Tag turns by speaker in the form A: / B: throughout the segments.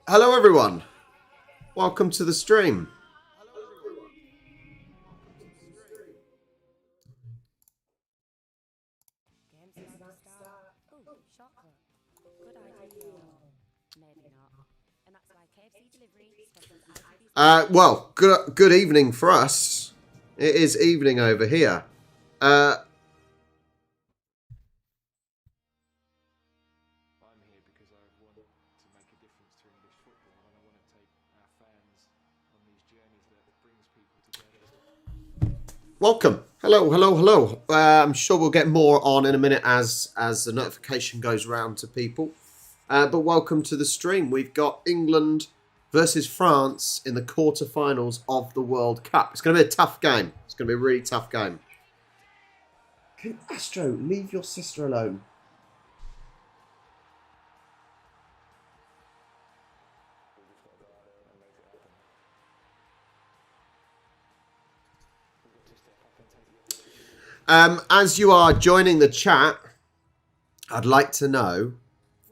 A: Hello everyone, welcome to the stream. Well, good evening for us. It is evening over here. Welcome. Hello. I'm sure we'll get more on in a minute as the notification goes round to people. But welcome to the stream. We've got England versus France in the quarterfinals of the World Cup. It's going to be a tough game. It's going to be a really tough game. Can Astro leave your sister alone? As you are joining the chat, I'd like to know,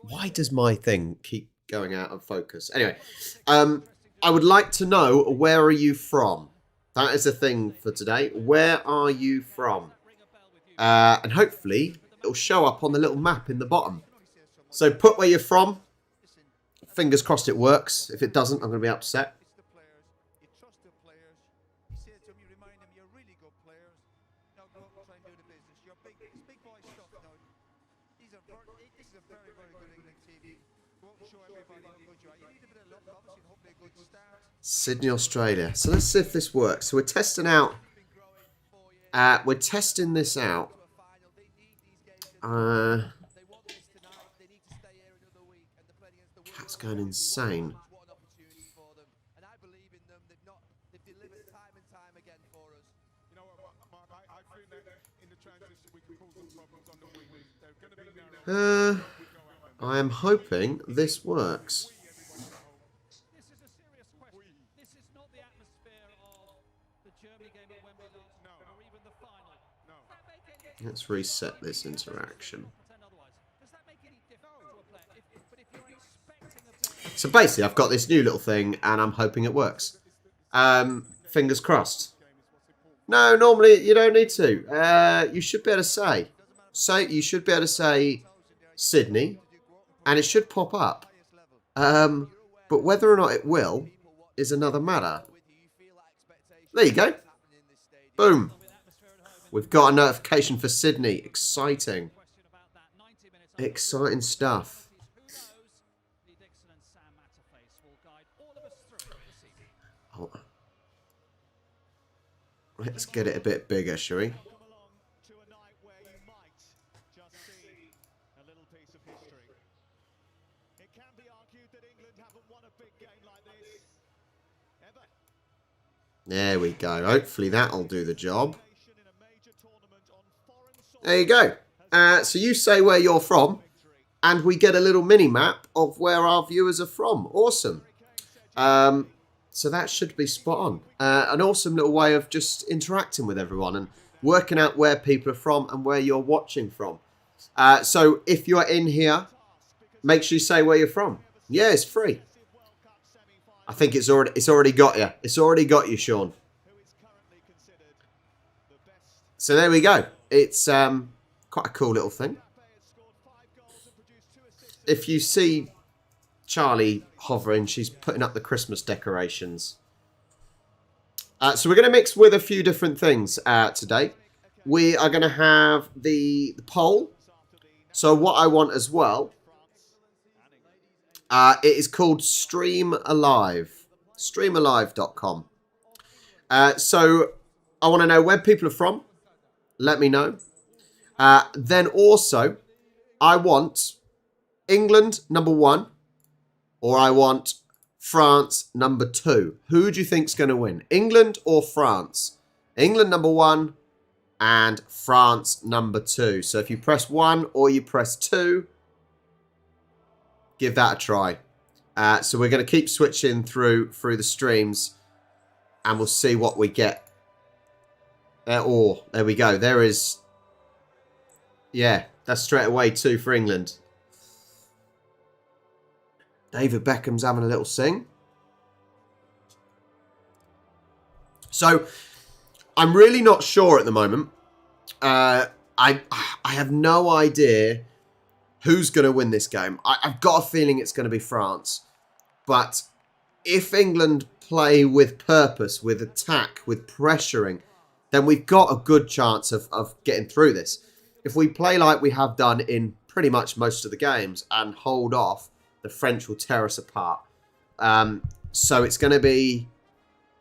A: why does my thing keep going out of focus? Anyway, I would like to know, where are you from? That is the thing for today. Where are you from? And hopefully it'll show up on the little map in the bottom. So put where you're from. Fingers crossed it works. If it doesn't, I'm going to be upset. Sydney, Australia. So let's see if this works. So we're testing out. We're testing this out. Cat's going insane. I am hoping this works. Let's reset this interaction. So basically, I've got this new little thing, and I'm hoping it works. Fingers crossed. No, normally you don't need to. You should be able to say. You should be able to say Sydney, and it should pop up. But whether or not it will is another matter. There you go. Boom. We've got a notification for Sydney. Exciting. Exciting stuff. Oh. Let's get it a bit bigger, shall we? There we go. Hopefully that'll do the job. There you go. So you say where you're from, and we get a little mini-map of where our viewers are from. Awesome. So that should be spot on. An awesome little way of just interacting with everyone and working out where people are from and where you're watching from. So if you're in here, make sure you say where you're from. Yeah, it's free. I think it's already got you. It's already got you, Sean. So there we go. It's quite a cool little thing. If you see Charlie hovering, she's putting up the Christmas decorations. So we're going to mix with a few different things today. We are going to have the poll. So what I want as well, it is called Stream Alive. Streamalive.com. So I want to know where people are from. Let me know. Then also, I want England #1, or I want France #2. Who do you think's going to win? England or France? England #1 and France #2. So if you press 1 or you press 2, give that a try. So we're going to keep switching through the streams, and we'll see what we get. There we go. There is. Yeah, that's straight away 2 for England. David Beckham's having a little sing. So, I'm really not sure at the moment. I have no idea who's going to win this game. I've got a feeling it's going to be France. But if England play with purpose, with attack, with pressuring, then we've got a good chance of getting through this. If we play like we have done in pretty much most of the games and hold off, the French will tear us apart. So it's going to be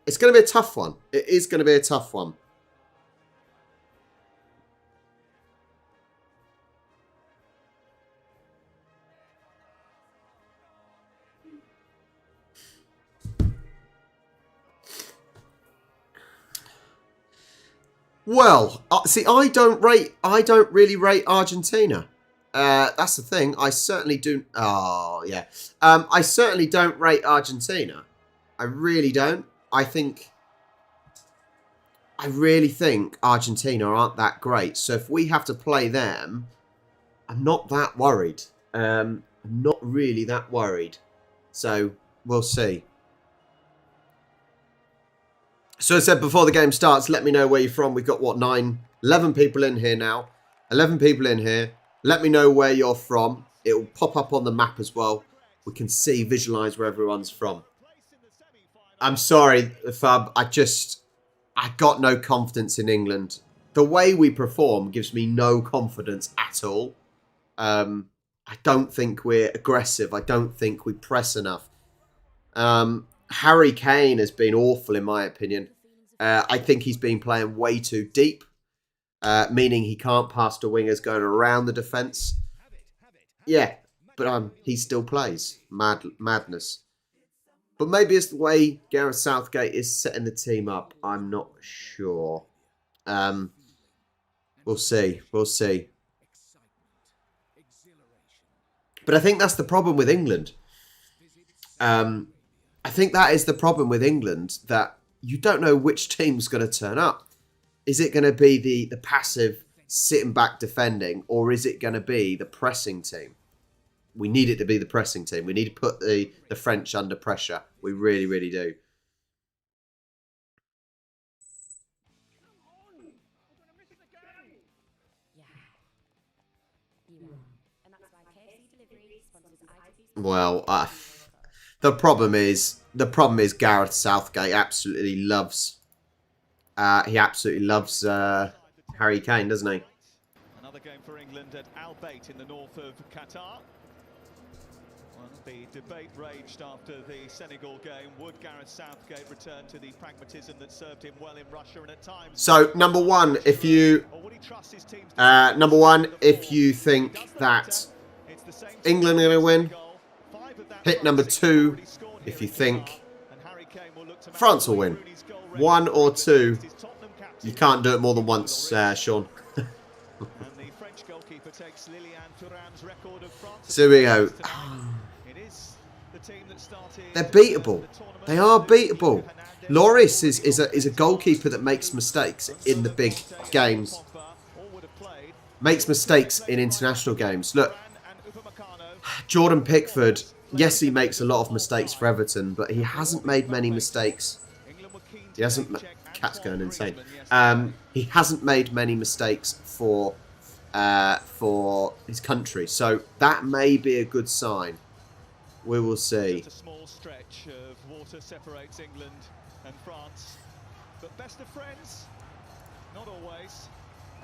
A: a tough one. It is going to be a tough one. Well, see, I don't really rate Argentina. That's the thing. I certainly do. Oh, yeah. I certainly don't rate Argentina. I really don't. I really think Argentina aren't that great. So if we have to play them, I'm not that worried. I'm not really that worried. So we'll see. So as I said before the game starts, let me know where you're from. We've got, what, 11 people in here now. 11 people in here. Let me know where you're from. It will pop up on the map as well. We can see, visualise where everyone's from. I'm sorry, Fab. I got no confidence in England. The way we perform gives me no confidence at all. I don't think we're aggressive. I don't think we press enough. Harry Kane has been awful, in my opinion. I think he's been playing way too deep, meaning he can't pass to wingers going around the defence. Yeah, but he still plays. Madness. But maybe it's the way Gareth Southgate is setting the team up. I'm not sure. We'll see. We'll see. But I think that's the problem with England. I think that is the problem with England, that you don't know which team's going to turn up. Is it going to be the passive, sitting back defending, or is it going to be the pressing team? We need it to be the pressing team. We need to put the French under pressure. We really, really do. Well, the problem is Gareth Southgate absolutely loves. He absolutely loves Harry Kane, doesn't he?
B: Another game for England at Al Bayt in the north of Qatar. Well, the debate raged after the Senegal game. Would Gareth Southgate return to the pragmatism that served him well in Russia and at times?
A: So number one, if you think that England are going to win, hit number 2 if you think France will win. 1 or 2. You can't do it more than once, Sean. So here we go. They're beatable. They are beatable. Lloris is a goalkeeper that makes mistakes in the big games. Makes mistakes in international games. Look, Jordan Pickford, yes, he makes a lot of mistakes for Everton, but he hasn't made many mistakes. He hasn't. Cat's going insane. He hasn't made many mistakes for his country, so that may be a good sign. We will see.
B: Just a small stretch of water separates England and France, but best of friends, not always,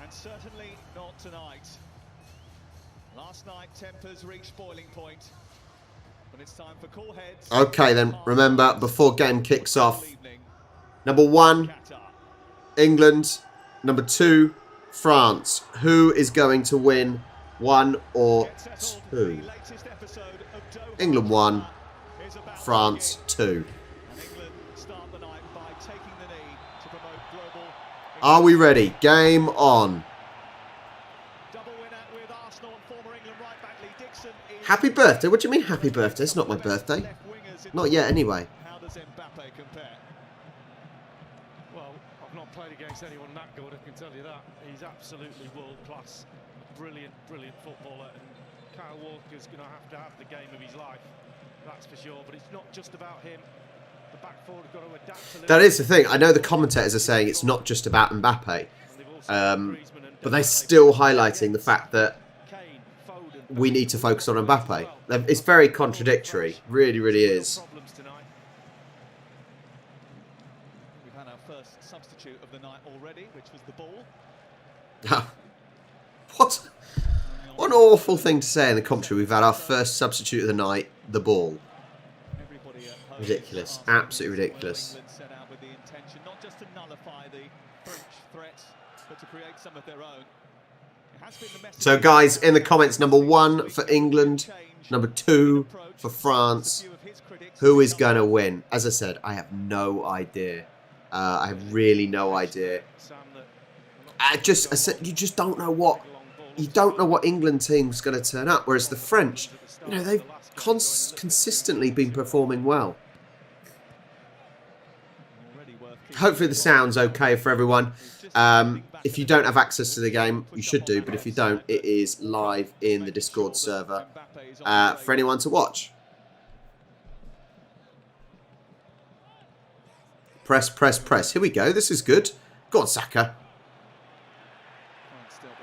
B: and certainly not tonight. Last night, tempers reached boiling point, but it's time for cool heads.
A: Okay, then remember, before game kicks off, number 1, England. Number 2, France. Who is going to win, 1 or 2? England 1, France 2. Are we ready? Game on. Happy birthday? What do you mean happy birthday? It's not my birthday. Not yet anyway.
B: How does Mbappe compare?
C: Well, I've not played against anyone that good, I can tell you that. He's absolutely world-class. Brilliant, brilliant footballer. And Kyle Walker's going to have the game of his life. That's for sure. But it's not just about him. The back four have got to adapt a little.
A: That is the thing. I know the commentators are saying it's not just about Mbappe. But they're still highlighting the fact that we need to focus on Mbappe. It's very contradictory. Really, really is.
B: We've had our first substitute of the night already, which was the ball.
A: What an awful thing to say in the commentary. We've had our first substitute of the night, the ball. Ridiculous. Absolutely ridiculous.
B: Set out with the intention not just to nullify the French threat, but to create some of their own. It has been the message.
A: So guys, in the comments, number 1 for England, number 2 for France. Who is going to win? As I said, I have no idea. I have really no idea. You just don't know what. You don't know what England team's going to turn up. Whereas the French, you know, they've consistently been performing well. Hopefully the sound's okay for everyone. If you don't have access to the game, you should do. But if you don't, it is live in the Discord server for anyone to watch. Press, press, press. Here we go. This is good. Go on, Saka.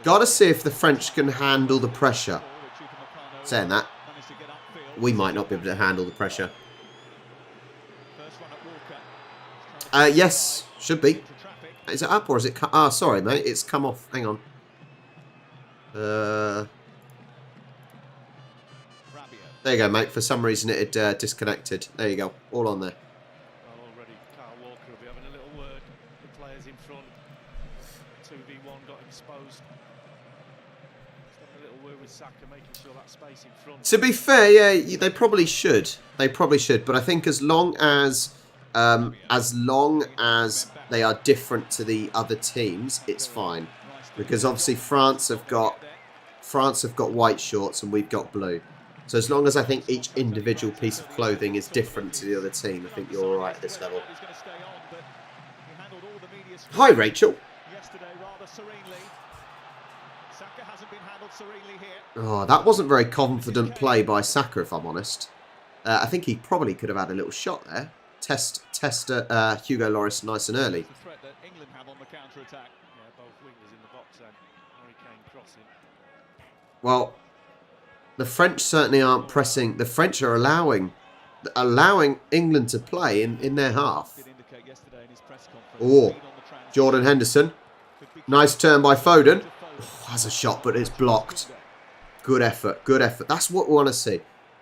A: Got to see if the French can handle the pressure. Saying that, we might not be able to handle the pressure. Yes, should be. Is it up or is it... Ah, sorry, mate. It's come off. Hang on. There you go, mate. For some reason, it had disconnected. There you go. All on there.
C: Well, already Carl Walker will be having a little word. The players in front. 2v1 got exposed. A little word with Saka, making sure that space in front.
A: To be fair, yeah, they probably should. They probably should. But I think as long as they are different to the other teams, it's fine. Because obviously France have got white shorts and we've got blue. So as long as I think each individual piece of clothing is different to the other team, I think you're all right at this level. Hi, Rachel. Oh, that wasn't very confident play by Saka, if I'm honest. I think he probably could have had a little shot there. Test Hugo Lloris nice and early. Well, the French certainly aren't pressing. The French are allowing England to play in their half. Oh, Jordan Henderson. Nice turn by Foden. Oh, has a shot, but it's blocked. Good effort, good effort. That's what we want to see.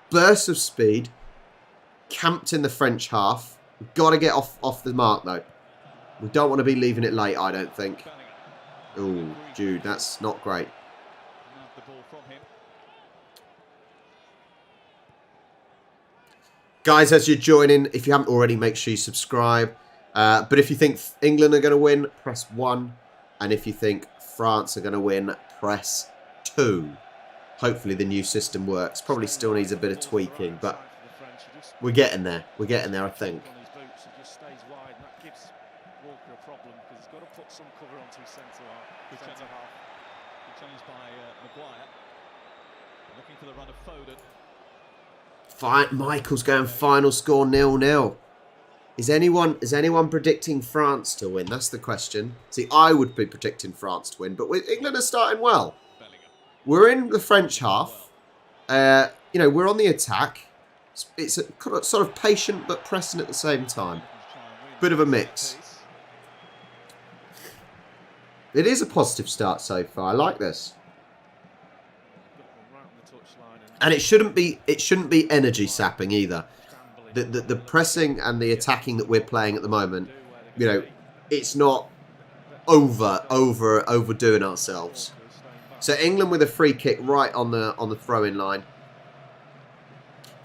A: Burst of speed. Camped in the French half. We've got to get off the mark, though. We don't want to be leaving it late, I don't think. Oh, Jude, that's not great. Guys, as you're joining, if you haven't already, make sure you subscribe. But if you think England are going to win, press 1. And if you think France are going to win, press 2. Hopefully the new system works. Probably still needs a bit of tweaking, but we're getting there. We're getting there, I think. Michael's going final score 0-0. Is anyone predicting France to win? That's the question. See, I would be predicting France to win, but England are starting well. We're in the French half. You know, we're on the attack. It's a sort of patient but pressing at the same time. Bit of a mix. It is a positive start so far. I like this. And it shouldn't be energy sapping either. The pressing and the attacking that we're playing at the moment, you know, it's not overdoing ourselves. So England with a free kick right on the throw-in line.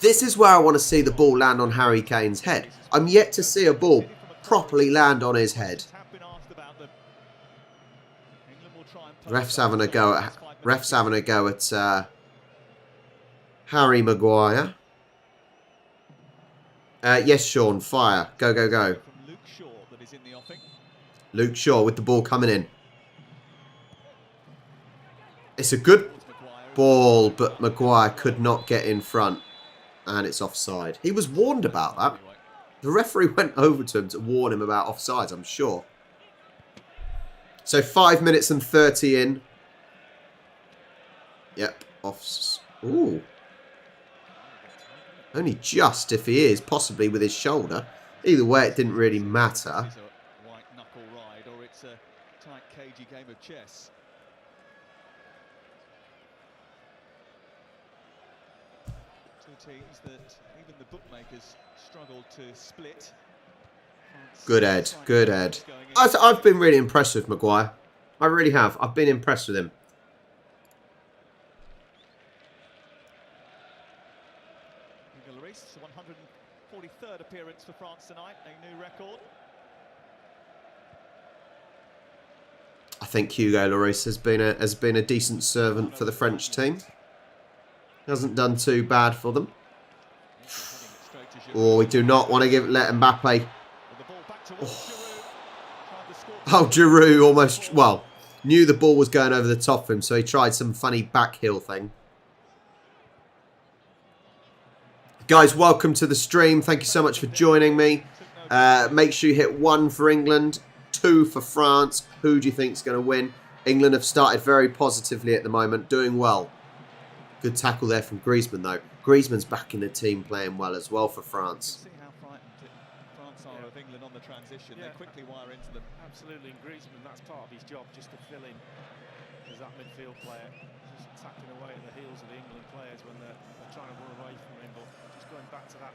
A: This is where I want to see the ball land on Harry Kane's head. I'm yet to see a ball properly land on his head. Ref's having a go at Harry Maguire. Yes, Sean, fire. Go, go, go. Luke Shaw with the ball coming in. It's a good ball, but Maguire could not get in front. And it's offside. He was warned about that. The referee went over to him to warn him about offsides, I'm sure. So 5 minutes and 30 in. Yep. Ooh. Only just if he is, possibly with his shoulder. Either way, it didn't really matter.
B: It's a white knuckle ride, or it's a tight, cagey game of chess. Two teams that even the bookmakers struggled to split.
A: Good Ed. Good Ed. I've been really impressed with Maguire. I really have. I've been impressed with him.
B: Lloris, 143rd appearance for France tonight, a new record.
A: I think Hugo Lloris has been a decent servant for the French team. Hasn't done too bad for them. Oh, we do not want to let Mbappe. Oh, Giroud almost, well, knew the ball was going over the top of him, so he tried some funny back heel thing. Guys, welcome to the stream. Thank you so much for joining me. Make sure you hit 1 for England, 2 for France. Who do you think is going to win? England have started very positively at the moment, doing well. Good tackle there from Griezmann, though. Griezmann's back in the team playing well as well for France.
B: See how frightened France are of England on the transition. They quickly wire into them.
C: Absolutely, and Griezmann, that's part of his job, just to fill in as that midfield player, just attacking away at the heels of the England players when they're trying to run away from him, but just going back to that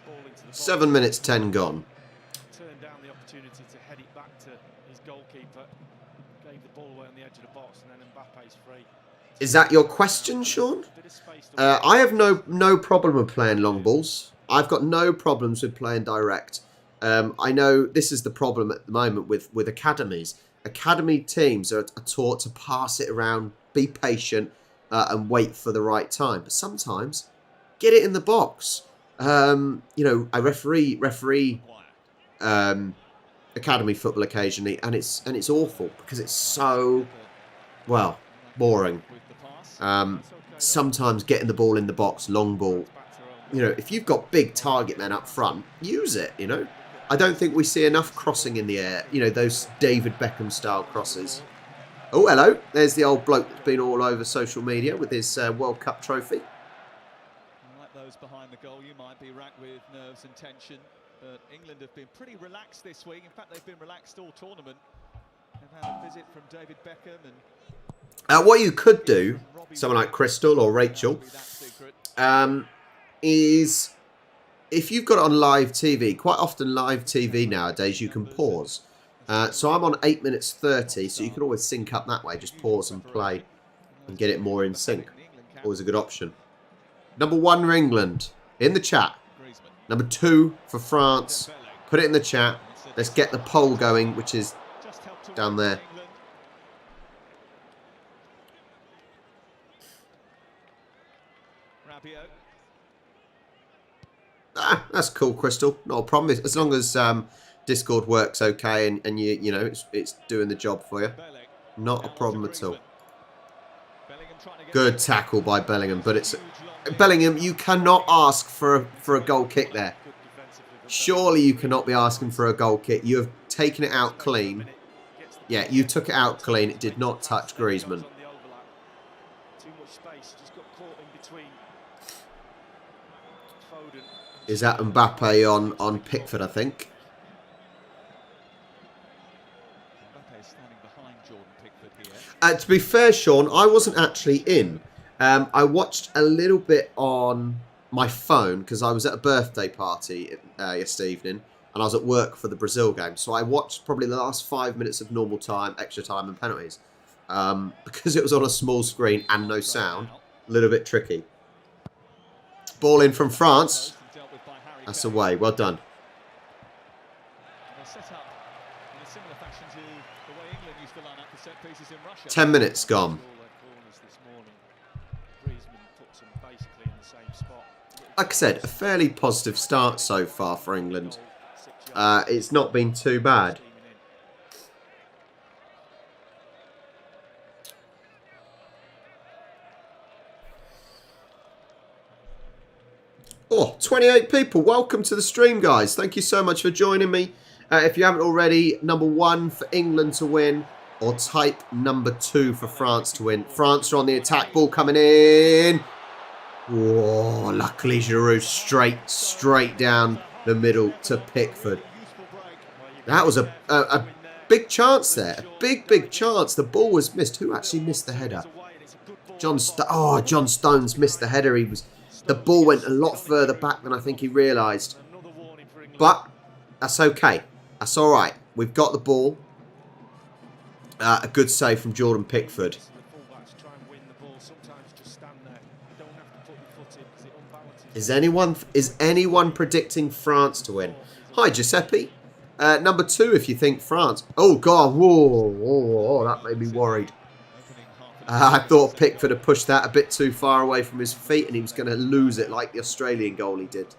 C: ball into the box.
A: 7 minutes 10 gone.
C: Turned down the opportunity to head it back to his goalkeeper, gave the ball away on the edge of the box, and then Mbappe's free.
A: Is that your question, Sean? I have no problem with playing long balls. I've got no problems with playing direct. I know this is the problem at the moment with academies. Academy teams are taught to pass it around, be patient, and wait for the right time. But sometimes, get it in the box. You know, I referee academy football occasionally, and it's awful because it's so, well, boring. Sometimes getting the ball in the box, long ball. You know, if you've got big target men up front, use it, you know. I don't think we see enough crossing in the air. You know, those David Beckham style crosses. Oh, hello. There's the old bloke that's been all over social media with his World Cup trophy.
B: Like those behind the goal, you might be racked with nerves and tension. But England have been pretty relaxed this week. In fact, they've been relaxed all tournament. They've had a visit from David Beckham and...
A: What you could do, someone like Crystal or Rachel, is if you've got it on live TV, quite often live TV nowadays, you can pause. So I'm on 8 minutes 30, so you can always sync up that way. Just pause and play and get it more in sync. Always a good option. Number 1 for England, in the chat. Number 2 for France. Put it in the chat. Let's get the poll going, which is down there. Ah, that's cool, Crystal. Not a problem. As long as Discord works okay and you know it's doing the job for you. Not a problem at all. Good tackle by Bellingham, but it's Bellingham. You cannot ask for a goal kick there. Surely you cannot be asking for a goal kick. You have taken it out clean. Yeah, you took it out clean. It did not touch Griezmann. Is that Mbappe on Pickford, I think? To be fair, Sean, I wasn't actually in. I watched a little bit on my phone because I was at a birthday party yesterday evening and I was at work for the Brazil game. So I watched probably the last 5 minutes of normal time, extra time and penalties. Because it was on a small screen and no sound, a little bit tricky. Ball in from France. That's away. Well done. 10 minutes gone. Like I said, a fairly positive start so far for England. It's not been too bad. Oh, 28 people. Welcome to the stream, guys. Thank you so much for joining me. If you haven't already, number 1 for England to win, or type number 2 for France to win. France are on the attack. Ball coming in. Whoa, luckily Giroud straight down the middle to Pickford. That was a big chance there. A big chance. The ball was missed. Who actually missed the header? John Stones missed the header. The ball went a lot further back than I think he realised. But that's okay. That's all right. We've got the ball. A good save from Jordan Pickford. Is anyone predicting France to win? Hi, Giuseppe. Number 2, if you think France. Oh, God. Whoa, that made me worried. I thought Pickford had pushed that a bit too far away from his feet and he was going to lose it like the Australian goalie did.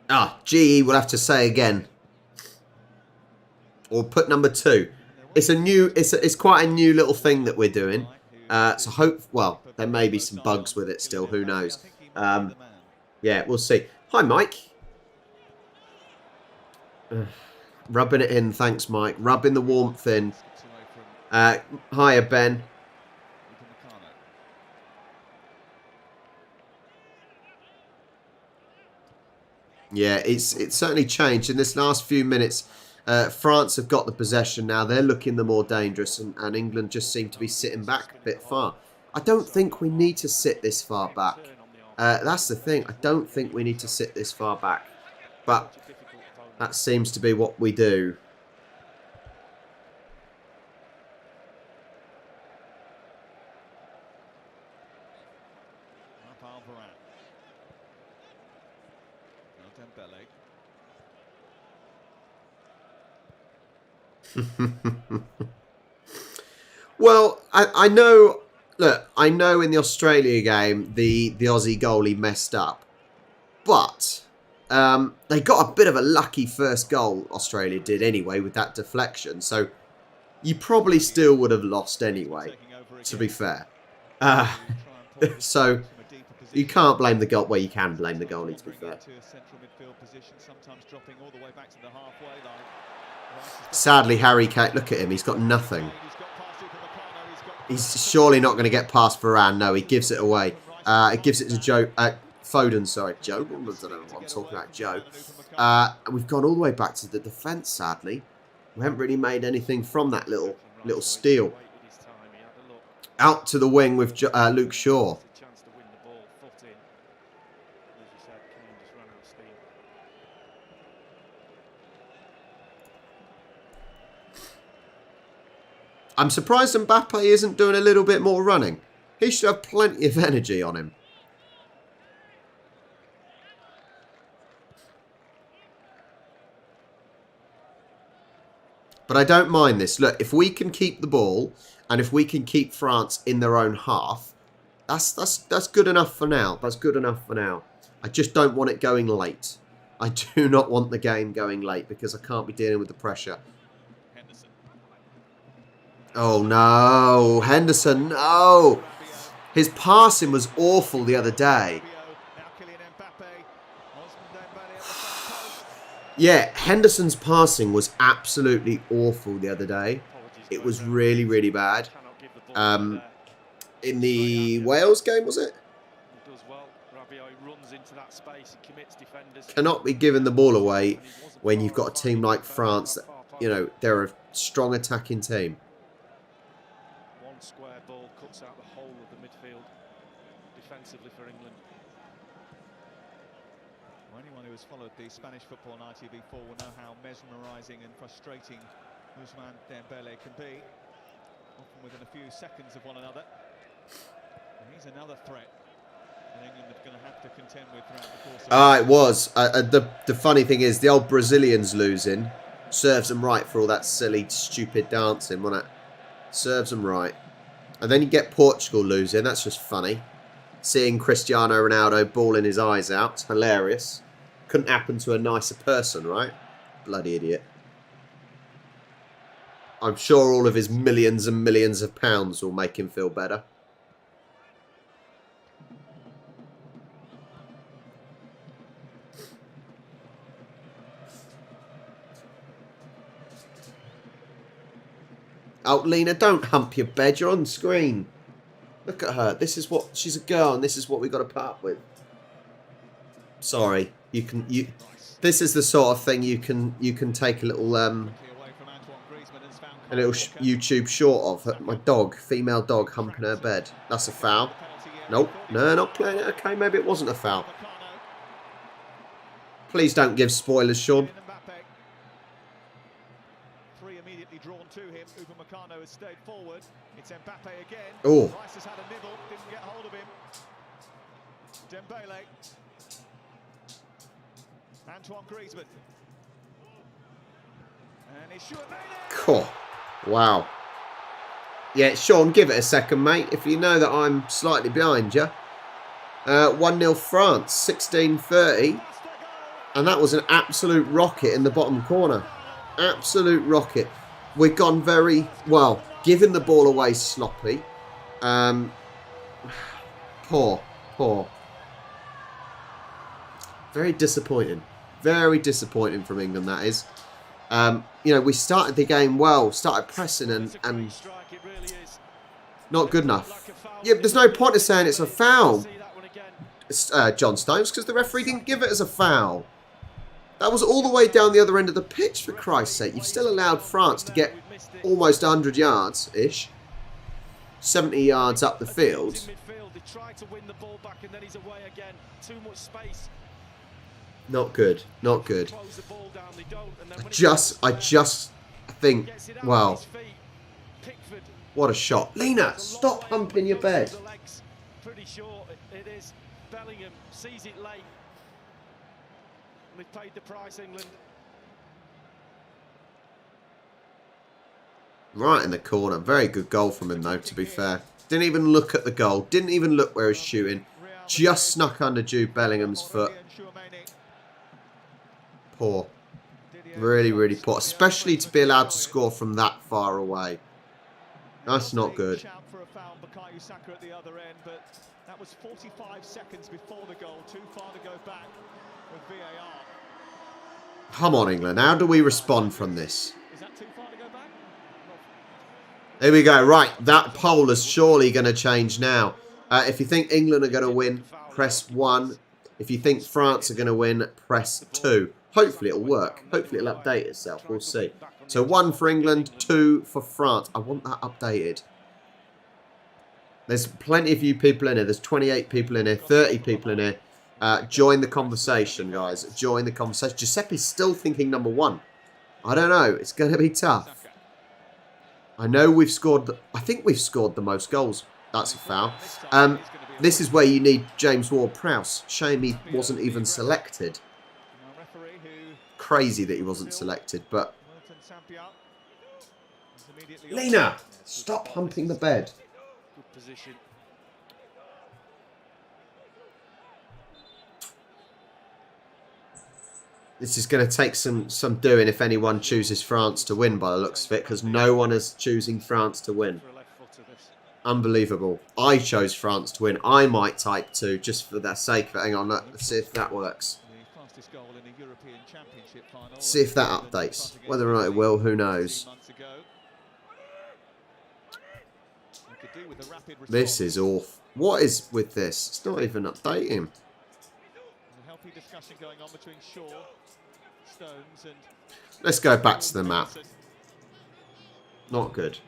A: Ah, GE will have to say again. Or put number 2. It's quite a new little thing that we're doing. Well, there may be some bugs with it still, who knows. Yeah, we'll see. Hi, Mike. Rubbing it in, thanks, Mike. Rubbing the warmth in. Hiya, Ben. Yeah, it's certainly changed in this last few minutes. France have got the possession now. They're looking the more dangerous, and England just seem to be sitting back a bit far. I don't think we need to sit this far back. That's the thing. I don't think we need to sit this far back. But that seems to be what we do. Well, I know. Look, I know in the Australia game the Aussie goalie messed up, but they got a bit of a lucky first goal. Australia did anyway with that deflection, so you probably still would have lost anyway. To be fair, so you can't blame the goal. Well, you can blame the goalie. To be fair. Sadly, Harry Kane, look at him. He's got nothing. He's surely not going to get past Varane. No, he gives it away. It gives it to Foden, sorry. Joe? I don't know what I'm talking about. Joe. We've gone all the way back to the defence, sadly. We haven't really made anything from that little steal. Out to the wing with Luke Shaw. I'm surprised Mbappe isn't doing a little bit more running. He should have plenty of energy on him. But I don't mind this. Look, if we can keep the ball and if we can keep France in their own half, that's good enough for now. That's good enough for now. I just don't want it going late. I do not want the game going late because I can't be dealing with the pressure. Oh, no. Henderson, no. His passing was awful the other day. Yeah, Henderson's passing was absolutely awful the other day. It was really, really bad. In the Wales game, was it? Cannot be giving the ball away when you've got a team like France that, you know, they're a strong attacking team.
C: Square ball cuts out the whole of the midfield defensively for England.
B: Well, anyone who has followed the Spanish football on ITV4 will know how mesmerising and frustrating Ousmane Dembele can be, often within a few seconds of one another. And he's another threat that England are going to have to contend with throughout the course of
A: it was. The funny thing is, the old Brazilians losing serves them right for all that silly, stupid dancing, wasn't it? Serves them right. And then you get Portugal losing. That's just funny. Seeing Cristiano Ronaldo bawling his eyes out. It's hilarious. Couldn't happen to a nicer person, right? Bloody idiot. I'm sure all of his millions and millions of pounds will make him feel better. Oh, Lena, don't hump your bed. You're on screen. Look at her. This is what... She's a girl and this is what we got to put up with. Sorry. This is the sort of thing you can take a little YouTube short of. My dog, female dog, humping her bed. That's a foul. Nope. No, not playing it. Okay, maybe it wasn't a foul. Please don't give spoilers, Sean.
B: Immediately drawn to him. Upamecano has stayed forward. It's Mbappe again.
A: Oh.
B: Rice has had a nibble, didn't get hold of him. Dembele. Antoine Griezmann. And it's
A: Cool. Wow. Yeah, Sean, give it a second, mate. If you know that I'm slightly behind you. 1-0 France, 16:30. And that was an absolute rocket in the bottom corner. Absolute rocket. We've gone very, well, giving the ball away sloppy. Poor. Very disappointing. Very disappointing from England, that is. You know, we started the game well, started pressing and not good enough. Yeah, there's no point in saying it's a foul, John Stones, because the referee didn't give it as a foul. That was all the way down the other end of the pitch, for Christ's sake. You've still allowed France to get almost 100 yards-ish. 70 yards up the field. Not good. Not good. I just think, well, what a shot. Lena, stop humping your bed.
C: Pretty sure it is. Bellingham sees it late. They've paid the price, England.
A: Right in the corner. Very good goal from him, though, to be fair. Didn't even look at the goal. Didn't even look where he's shooting. Just snuck under Jude Bellingham's foot. Poor. Really, really poor. Especially to be allowed to score from that far away. That's not good.
B: That was 45 seconds before the goal. Too far to go back with VAR.
A: Come on, England. How do we respond from this?
B: Is that too far to go back?
A: Here we go. Right. That poll is surely going to change now. If you think England are going to win, press 1. If you think France are going to win, press 2. Hopefully it'll work. Hopefully it'll update itself. We'll see. So 1 for England, 2 for France. I want that updated. There's plenty of you people in here. There's 28 people in here, 30 people in here. Join the conversation, guys. Join the conversation. Giuseppe's still thinking number 1. I don't know. It's going to be tough. I know we've scored... I think we've scored the most goals. That's a foul. This is where you need James Ward-Prowse. Shame he wasn't even selected. Crazy that he wasn't selected, but... Lena! Stop humping the bed.
C: Good position.
A: This is going to take some doing if anyone chooses France to win by the looks of it, because no one is choosing France to win. Unbelievable. I chose France to win. I might type 2 just for the sake of it. Hang on, let's see if that works. See if that updates. Whether or not it will, who knows. This is awful. What is with this? It's not even updating. Let's go back to the map. Not good.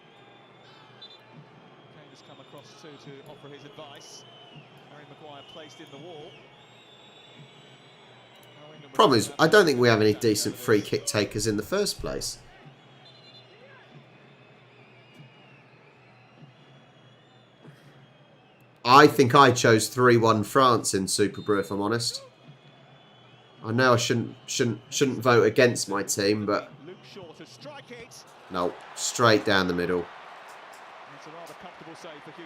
B: Come across to offer his advice. Harry Maguire placed in the wall.
A: Problem is, I don't think we have any decent free kick takers in the first place. I think I chose 3-1 France in Super Brew, if I'm honest. I know I shouldn't vote against my team, but no, straight down the middle.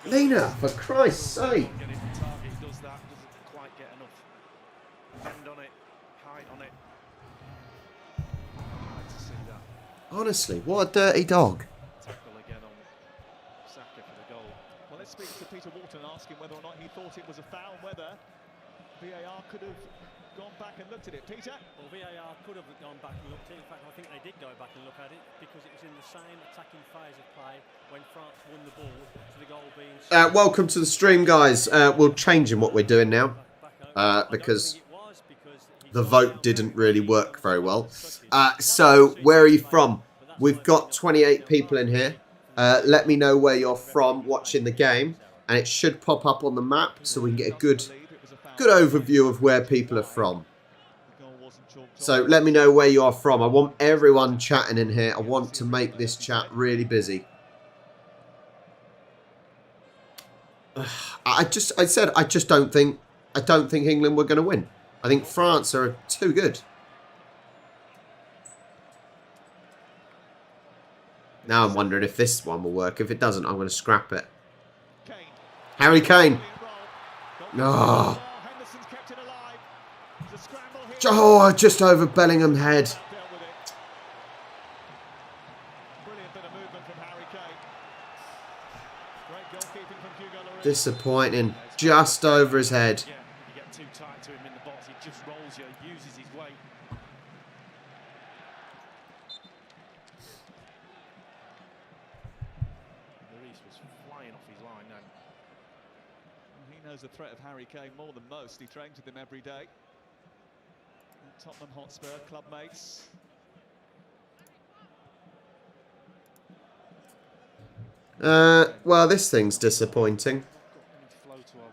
A: Lena, for Christ's sake! Honestly, what a dirty dog.
B: speak to Peter Walton, asking whether or not he thought it was a foul, whether VAR could have gone back and looked at it. Peter?
D: Well, VAR could have gone back and looked at it. In fact, I think they did go back and look at it because it was in the same attacking phase of play when France won the ball to the goal being...
A: Welcome to the stream, guys. We're changing what we're doing now because the vote didn't really work very well. So, where are you from? We've got 28 people in here. Let me know where you're from watching the game, and it should pop up on the map so we can get a good overview of where people are from. So let me know where you are from. I want everyone chatting in here. I want to make this chat really busy. I just don't think England were going to win. I think France are too good. Now I'm wondering if this one will work. If it doesn't, I'm going to scrap it. Harry Kane. No. Oh, just over Bellingham head. Disappointing. Just over his head.
C: You get too tight to him in the box, he just rolls you, uses his weight. Lloris was flying off his line then.
B: He knows the threat of Harry Kane more than most. He trains with him every day. Tottenham Hotspur club mates.
A: Well, this thing's disappointing.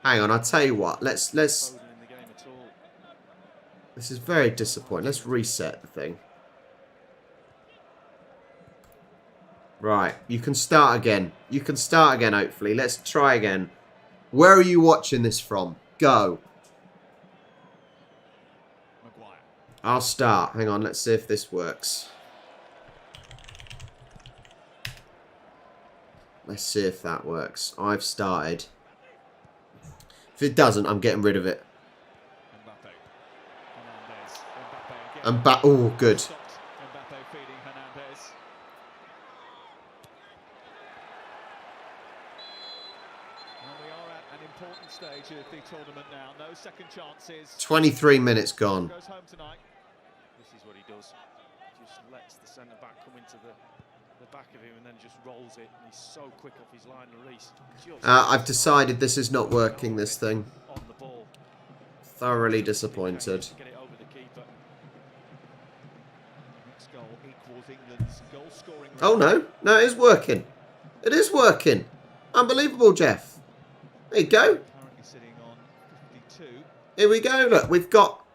A: Hang on, I'll tell you what. Let's. This is very disappointing. Let's reset the thing. Right, you can start again. You can start again, hopefully. Let's try again. Where are you watching this from? Go. I'll start. Hang on, let's see if this works. Let's see if that works. I've started. If it doesn't, I'm getting rid of it. Oh, good.
B: Stage of the tournament now. No second chances.
A: 23 minutes gone.
B: Goes home tonight.
C: This is what he does. Just lets the centre back come into the back of him and then just rolls it. And he's so quick off his line, Lloris.
A: I've decided this is not working, this thing.
C: On the ball.
A: Thoroughly disappointed.
C: Get it over the keeper.
B: Next goal equals England's goal scoring.
A: Oh no, no, it is working. It is working. Unbelievable, Jeff. There you go. Here we go. Look, we've got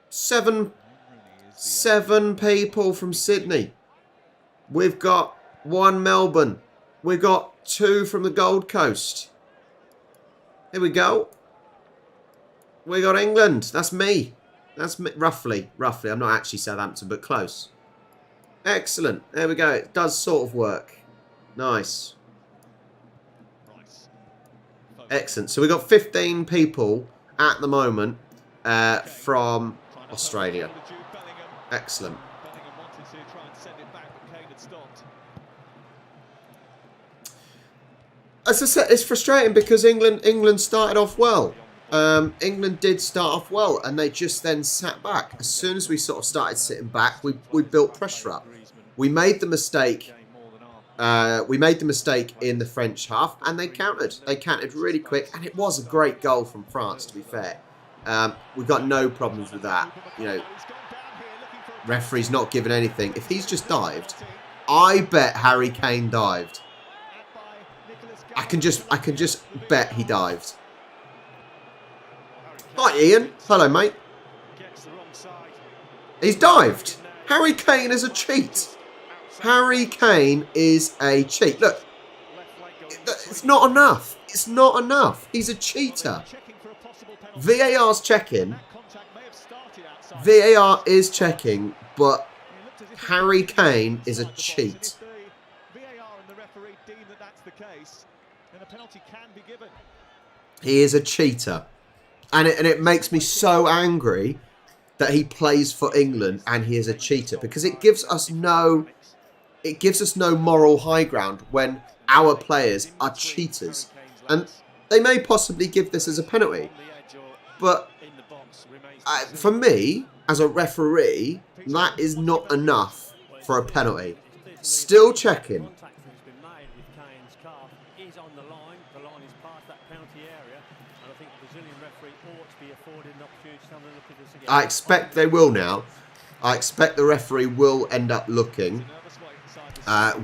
A: seven people from Sydney. We've got 1 Melbourne. We've got 2 from the Gold Coast. Here we go. We got England. That's me. That's me. Roughly. I'm not actually Southampton, but close. Excellent. There we go. It does sort of work. Nice. Excellent. So we've got 15 people at the moment from Australia. Excellent. As I said, it's frustrating because England started off well. England did start off well, and they just then sat back. As soon as we sort of started sitting back, we built pressure up. We made the mistake. We made the mistake in the French half, and they countered. They countered really quick, and it was a great goal from France, to be fair. We've got no problems with that. You know, referee's not given anything. If he's just dived, I bet Harry Kane dived. I can just bet he dived. Hi, Ian. Hello, mate. He's dived. Harry Kane is a cheat. Harry Kane is a cheat. Look, it's not enough. It's not enough. He's a cheater. VAR's checking. VAR is checking, but Harry Kane is a cheat. He is a cheater. And it makes me so angry that he plays for England and he is a cheater, because it gives us no moral high ground when our players are cheaters. And they may possibly give this as a penalty. But for me, as a referee, that is not enough for a penalty. Still checking.
D: Contact that has been made with Kane's calf is on the line. The line is past that penalty area, and I think the Brazilian referee ought to be afforded an opportunity to have a look at this again.
A: I expect they will now. I expect the referee will end up looking. At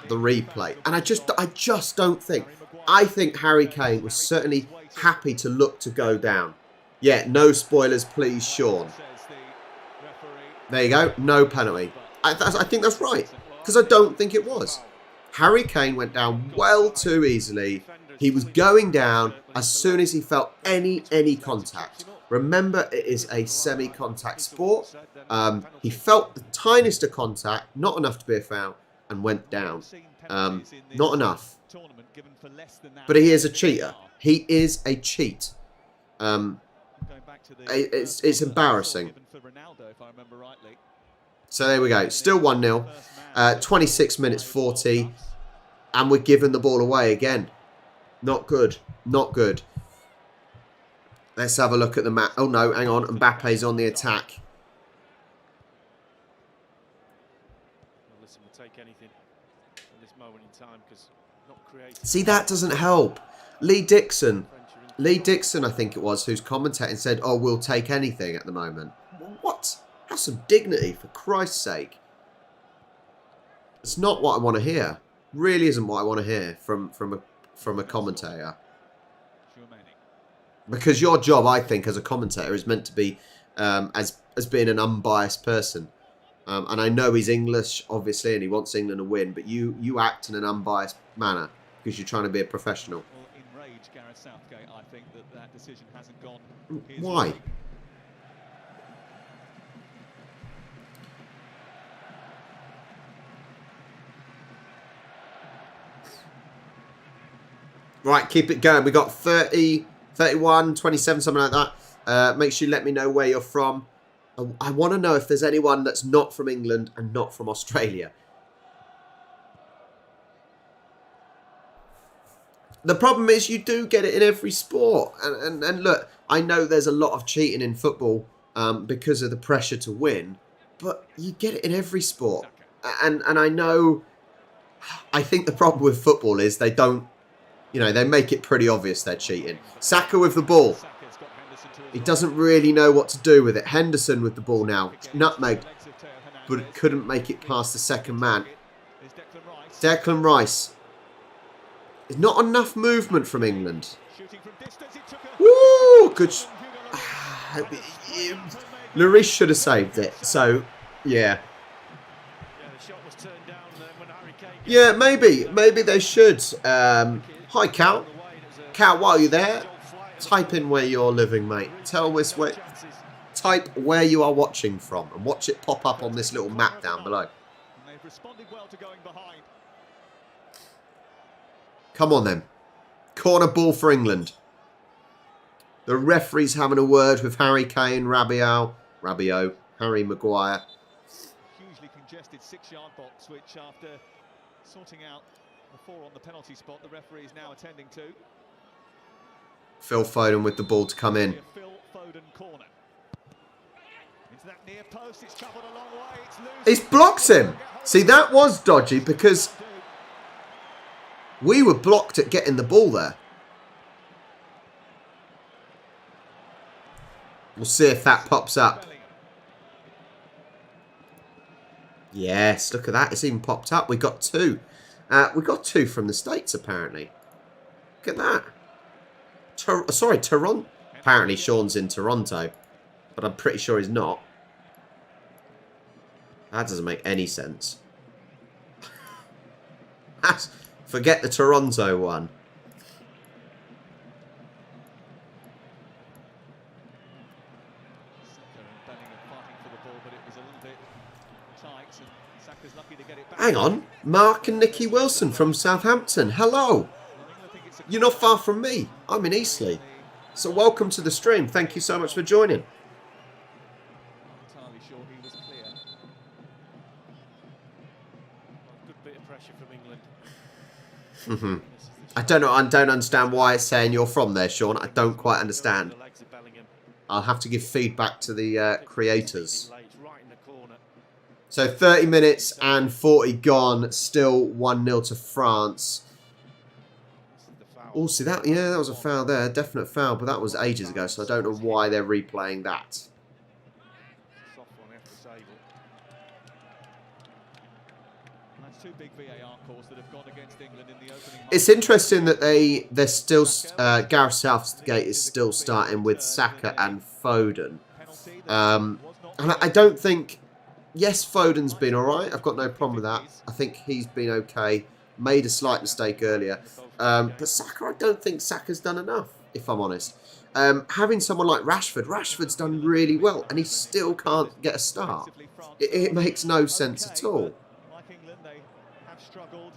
A: the replay, and I just don't think. I think Harry Kane was certainly happy to look to go down. Yeah, no spoilers, please, Sean. There you go, no penalty. I think that's right, because I don't think it was. Harry Kane went down well too easily. He was going down as soon as he felt any contact. Remember, it is a semi-contact sport. He felt the tiniest of contact, not enough to be a foul, and went down. Not enough. But he is a cheater. He is a cheat. It's embarrassing. So there we go. Still 1-0. 26 minutes 40. And we're giving the ball away again. Not good. Not good. Let's have a look at the map. Oh no, hang on. Mbappe's on the attack.
C: Listen, we'll take anything in this moment in time because not creative.
A: See, that doesn't help. Lee Dixon, I think it was, who's commentating, said, "Oh, we'll take anything at the moment." What? Have some dignity, for Christ's sake. It's not what I want to hear. Really isn't what I want to hear from a commentator. Because your job, I think, as a commentator, is meant to be as being an unbiased person. And I know he's English, obviously, and he wants England to win, but you act in an unbiased manner because you're trying to be a professional.
B: Well, enraged Gareth Southgate, I think that decision hasn't gone his
A: Why?
B: way.
A: Right, keep it going. We got 30, 31, 27, something like that. Make sure you let me know where you're from. I want to know if there's anyone that's not from England and not from Australia. The problem is you do get it in every sport. And look, I know there's a lot of cheating in football because of the pressure to win. But you get it in every sport. And I know... I think the problem with football is they don't... You know, they make it pretty obvious they're cheating. Saka with the ball. He doesn't really know what to do with it. Henderson with the ball now. Nutmegged. But couldn't make it past the second man. Declan Rice. There's not enough movement from England. Woo! Good. Lloris should have saved it. So, yeah. Yeah, maybe. Maybe they should. Hi, Cal. Cal, while you're there, type in where you're living, mate. Tell us where... Type where you are watching from and watch it pop up on this little map down below. Come on, then. Corner ball for England. The referee's having a word with Harry Kane, Rabiot, Harry Maguire.
B: Hugely congested 6-yard box, which after sorting out the 4 on the penalty spot, the referee is now attending to.
A: Phil Foden with the ball to come in.
B: Phil Foden corner. Into that near post, it's travelled a long way, it's loose.
A: He's blocked him. See, that was dodgy because we were blocked at getting the ball there. We'll see if that pops up. Yes, look at that. It's even popped up. We got 2. We got 2 from the States, apparently. Look at that. Sorry, Toronto. Apparently, Sean's in Toronto. But I'm pretty sure he's not. That doesn't make any sense. Forget the Toronto one. Hang on. Mark and Nicky Wilson from Southampton. Hello. You're not far from me. I'm in Eastleigh. So welcome to the stream. Thank you so much for joining.
C: Good bit of pressure from England.
A: I don't know. I don't understand why it's saying you're from there, Sean. I don't quite understand. I'll have to give feedback to the creators. So 30 minutes and 40 gone. Still 1-0 to France. Oh, see that? Yeah, that was a foul there. Definite foul, but that was ages ago, so I don't know why they're replaying that.
B: Two big VAR calls that have gone against England in the opening.
A: It's interesting that they're still Gareth Southgate is still starting with Saka and Foden, and I don't think. Yes, Foden's been all right. I've got no problem with that. I think he's been okay. Made a slight mistake earlier, but Saka, I don't think Saka's done enough. If I'm honest, having someone like Rashford's done really well, and he still can't get a start. It makes no sense at all.
B: Struggled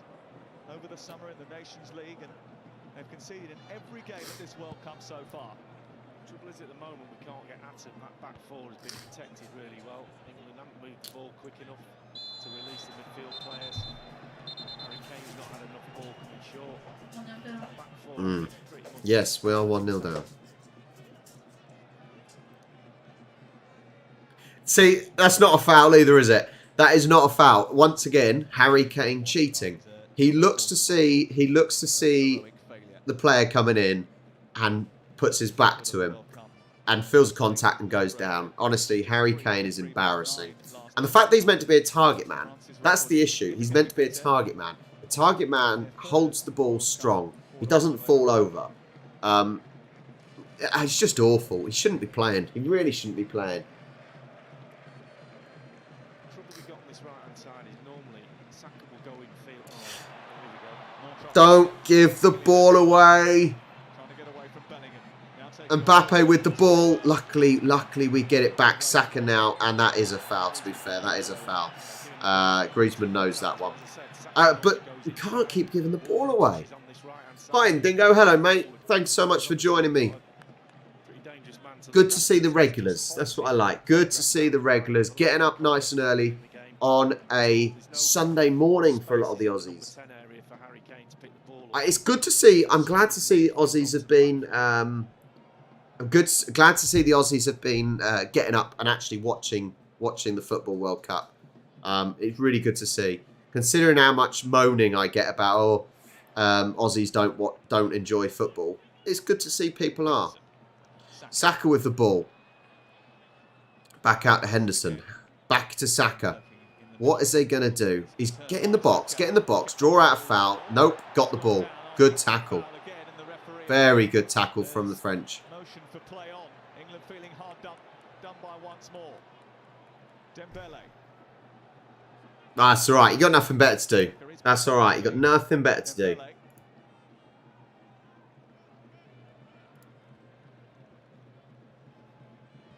B: over the summer in the Nations League, and they've conceded in every game of this World Cup so far.
C: The trouble is, at the moment, we can't get at it. That back four has been protected really well. England haven't moved the ball quick enough to release the midfield players. Harry Kane's not had enough ball coming short. That back four pretty much.
A: Yes, we are 1-0 down. See, that's not a foul either, is it? That is not a foul. Once again, Harry Kane cheating. He looks to see the player coming in and puts his back to him and feels the contact and goes down. Honestly, Harry Kane is embarrassing. And the fact that he's meant to be a target man, that's the issue. He's meant to be a target man. The target man holds the ball strong. He doesn't fall over. It's just awful. He shouldn't be playing. He really shouldn't be playing. Don't give the ball away. Mbappe with the ball. Luckily we get it back. Saka now, and that is a foul, to be fair. That is a foul. Griezmann knows that one. But we can't keep giving the ball away. Hi, Dingo. Hello, mate. Thanks so much for joining me. Good to see the regulars. That's what I like. Good to see the regulars getting up nice and early on a Sunday morning for a lot of the Aussies. It's good to see. I'm glad to see Aussies have been. Glad to see the Aussies have been getting up and actually watching the Football World Cup. It's really good to see, considering how much moaning I get about Aussies don't enjoy football. It's good to see people are. Saka with the ball. Back out to Henderson. Back to Saka. What is they going to do? He's get in the box, draw out a foul. Nope, got the ball. Good tackle. Very good tackle from the French.
B: Motion for play on. England feeling hard done by once more. Dembele.
A: That's all right. You got nothing better to do. That's all right. You got nothing better to do.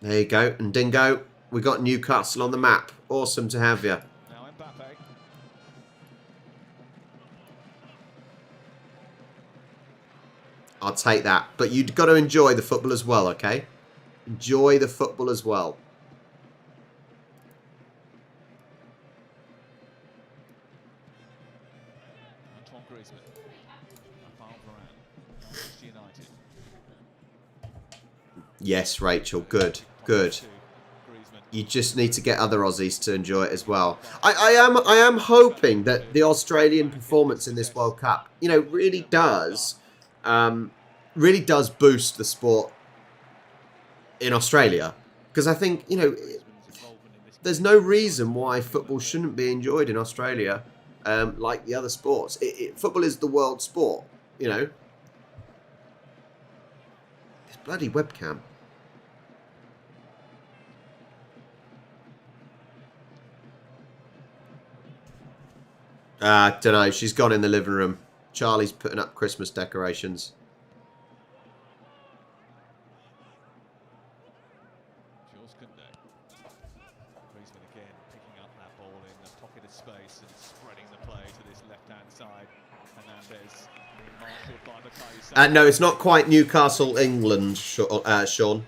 A: There you go. And Dingo, we got Newcastle on the map. Awesome to have you.
B: Now Mbappe.
A: I'll take that. But you've got to enjoy the football as well, okay? Enjoy the football as well.
B: Antoine Griezmann. Manchester United.
A: Yes, Rachel. Good. Good. You just need to get other Aussies to enjoy it as well. I am hoping that the Australian performance in this World Cup, really does boost the sport in Australia. Because I think, there's no reason why football shouldn't be enjoyed in Australia like the other sports. Football is the world sport, This bloody webcam. Don't know. She's gone in the living room. Charlie's putting up Christmas decorations.
B: Griezmann again picking up that ball in the pocket of space and spreading the play to this left-hand side. Hernandez marshaled by Bukayo.
A: No, it's not quite Newcastle, England, Sean.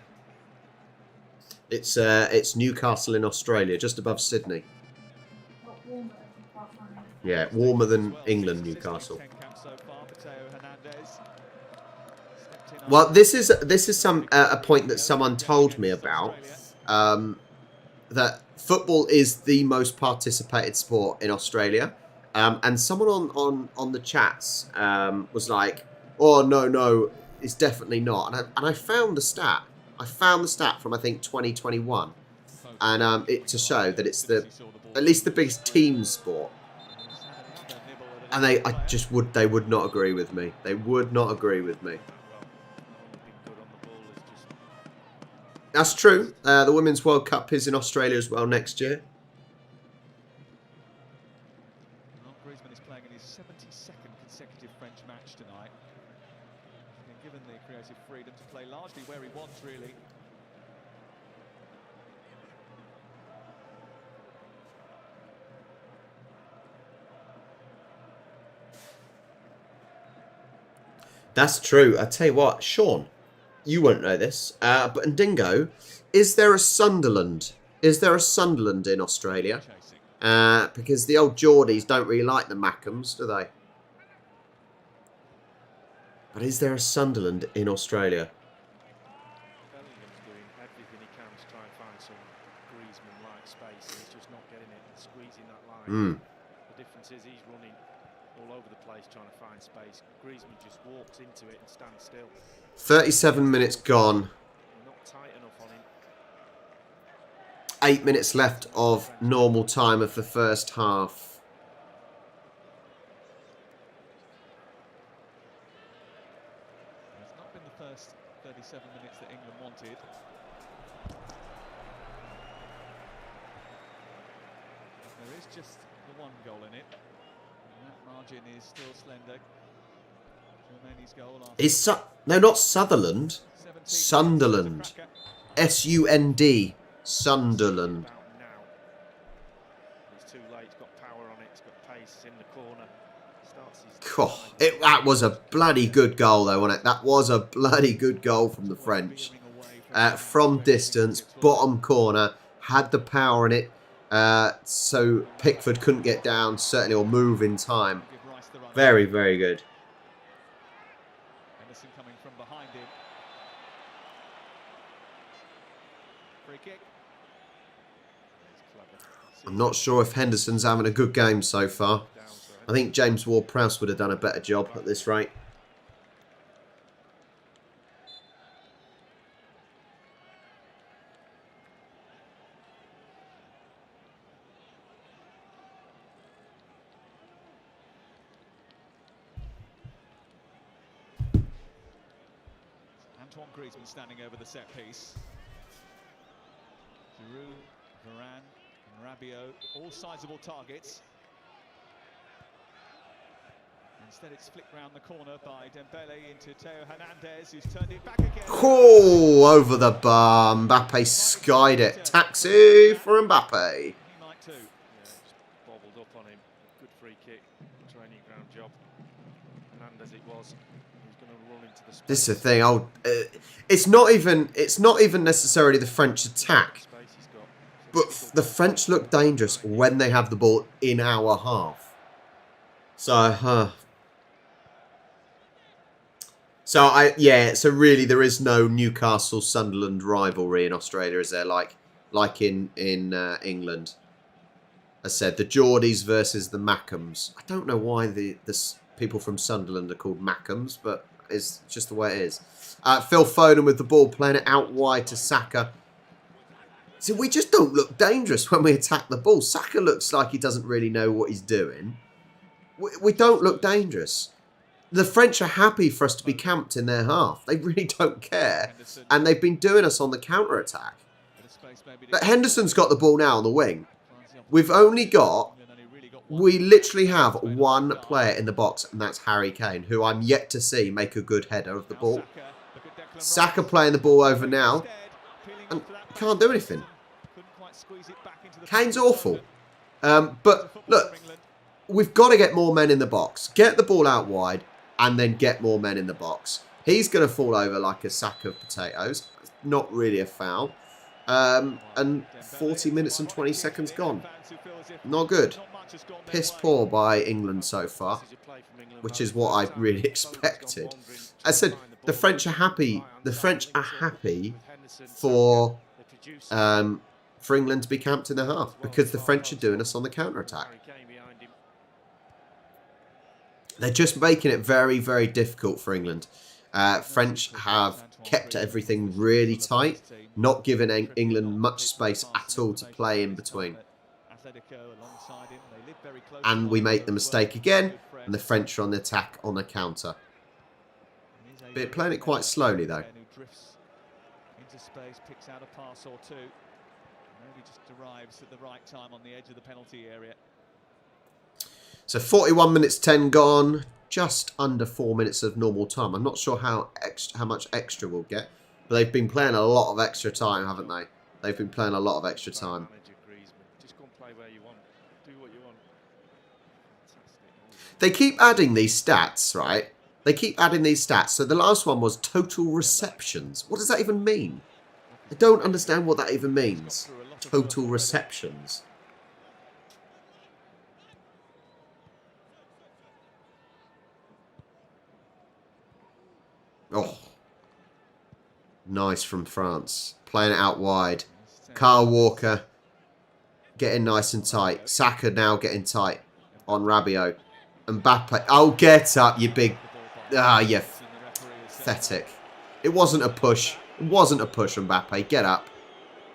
A: It's Newcastle in Australia, just above Sydney. Yeah, warmer than England, Newcastle. Well, this is a point that someone told me about. That football is the most participated sport in Australia, and someone on the chats was like, "Oh no, it's definitely not." And I found the stat. I found the stat from I think 2021, and it to show that it's at least the biggest team sport. And they would not agree with me. They would not agree with me. That's true. The Women's World Cup is in Australia as well next year.
B: Griezmann is playing in his 72nd consecutive French match tonight. He's been given the creative freedom to play largely where he wants, really.
A: That's true. I tell you what, Sean, you won't know this, but Ndingo, is there a Sunderland? Is there a Sunderland in Australia? Because the old Geordies don't really like the Mackhams, do they? But is there a Sunderland in Australia?
C: Bellingham's doing everything he can to try and find some Griezmann-like space, and he's just not getting it and squeezing that line. The difference is he's running all over the place trying to find space. Griezmann just walks into it and stands still.
A: 37 minutes gone.
C: Not tight enough on him.
A: 8 minutes left of normal time of the first half.
B: It's not been the first 37 minutes that England wanted. There is just the one goal in it. And that margin is still slender. Germany's goal
A: No, not Sutherland. Sunderland. S-U-N-D. Sunderland.
C: It's too late. It's got power on it. It's got pace. It's in the corner.
A: That was a bloody good goal, though, wasn't it? That was a bloody good goal from the French. From distance, bottom corner, had the power in it, so Pickford couldn't get down, certainly, or move in time. Very, very good.
B: Henderson coming from behind him. Free kick.
A: I'm not sure if Henderson's having a good game so far. I think James Ward-Prowse would have done a better job at this rate.
B: Antoine Griezmann standing over the set piece. Giroud, Varane, and Rabiot, all sizable targets. Instead, it's flicked round the corner by Dembele into Theo Hernandez, who's turned it back again.
A: Oh, over the bar. Mbappe skied it. Taxi for Mbappe.
B: He might too.
C: Yeah, just bobbled up on him. Good free kick. Training ground job. Hernandez it was. He's going to run into the space.
A: This is the thing. It's not even necessarily the French attack, but the French look dangerous when they have the ball in our half. So really there is no Newcastle Sunderland rivalry in Australia, is there? Like in England. I said the Geordies versus the Mackhams. I don't know why the people from Sunderland are called Mackhams, but it's just the way it is. Phil Foden with the ball, playing it out wide to Saka. See, we just don't look dangerous when we attack the ball. Saka looks like he doesn't really know what he's doing. We don't look dangerous. The French are happy for us to be camped in their half. They really don't care. And they've been doing us on the counter-attack. But Henderson's got the ball now on the wing. We literally have one player in the box, and that's Harry Kane, who I'm yet to see make a good header of the ball. Saka playing the ball over now, and can't do anything. Kane's awful. But look, we've got to get more men in the box. Get the ball out wide, and then get more men in the box. He's going to fall over like a sack of potatoes. It's not really a foul. And 40 minutes and 20 seconds gone. Not good. Piss poor by England so far, which is what I really expected. I said the French are happy. The French are happy for England to be camped in the half because the French are doing us on the counter-attack. They're just making it very, very difficult for England. French have kept everything really tight, not giving England much space at all to play in between. And we make the mistake again, and the French are on the attack on the counter. But playing it quite slowly though.
B: Into space, picks out a pass or two. Maybe just arrives at the right time on the edge of the penalty area.
A: So 41 minutes 10 gone, just under 4 minutes of normal time. I'm not sure how much extra we'll get, but they've been playing a lot of extra time, haven't they? They've been playing a lot of extra time. They keep adding these stats, right? They keep adding these stats. So the last one was total receptions. What does that even mean? I don't understand what that even means. Total receptions. Oh. Nice from France. Playing it out wide. Kyle Walker getting nice and tight. Saka now getting tight on Rabiot. Mbappe. Oh, get up, you big... Ah, you pathetic. It wasn't a push. It wasn't a push, Mbappe. Get up.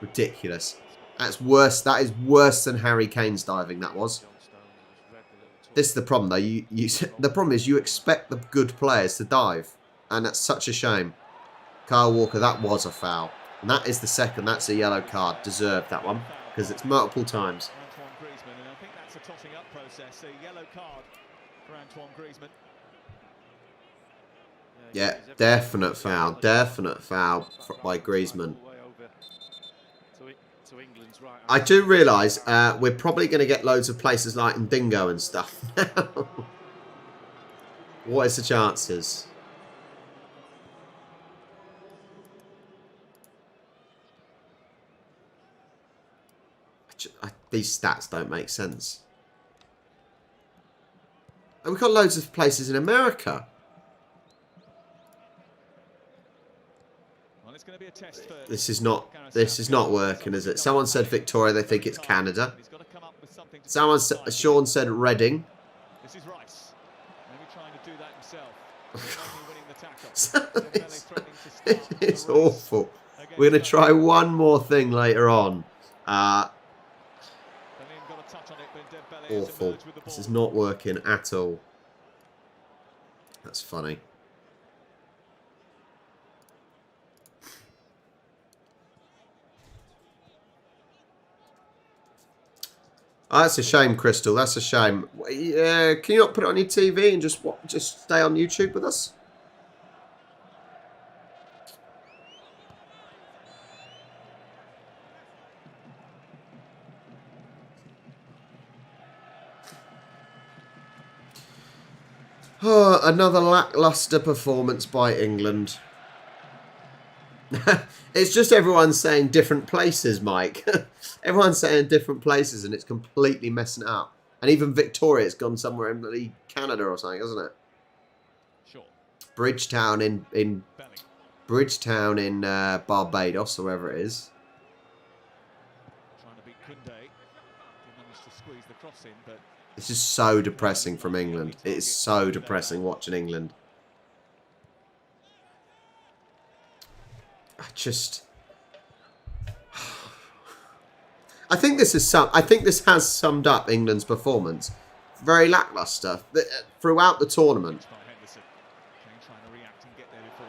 A: Ridiculous. That's worse. That is worse than Harry Kane's diving, that was. This is the problem, though. The problem is you expect the good players to dive. And that's such a shame. Kyle Walker, that was a foul. And that is the second. That's a yellow card. Deserved that one. Because it's multiple times.
B: I think that's a totting up process. A yellow card for Antoine Griezmann.
A: Yeah, definite foul. Definite foul by Griezmann. I do realise we're probably going to get loads of places like Ndingo and stuff. What is the chances? These stats don't make sense. And we've got loads of places in America.
B: Well, it's going to be a test for
A: This is not working, is it? Someone said Victoria, they think it's Canada. Sean said Reading.
B: This is Rice. Maybe trying to do that himself.
A: It's awful. We're going to try one more thing later on. Awful. This is not working at all. That's funny. Oh, that's a shame, Crystal. That's a shame. Yeah, can you not put it on your TV and just stay on YouTube with us? Oh, another lacklustre performance by England. It's just everyone saying different places, Mike. Everyone's saying different places and it's completely messing it up. And even Victoria's gone somewhere in Canada or something, hasn't it?
B: Sure.
A: Bridgetown in Barbados or wherever it is.
B: Trying to beat Koundé. He managed to squeeze the cross in, but
A: This is so depressing from England. It is so depressing watching England. I think this has summed up England's performance. Very lacklustre throughout the tournament.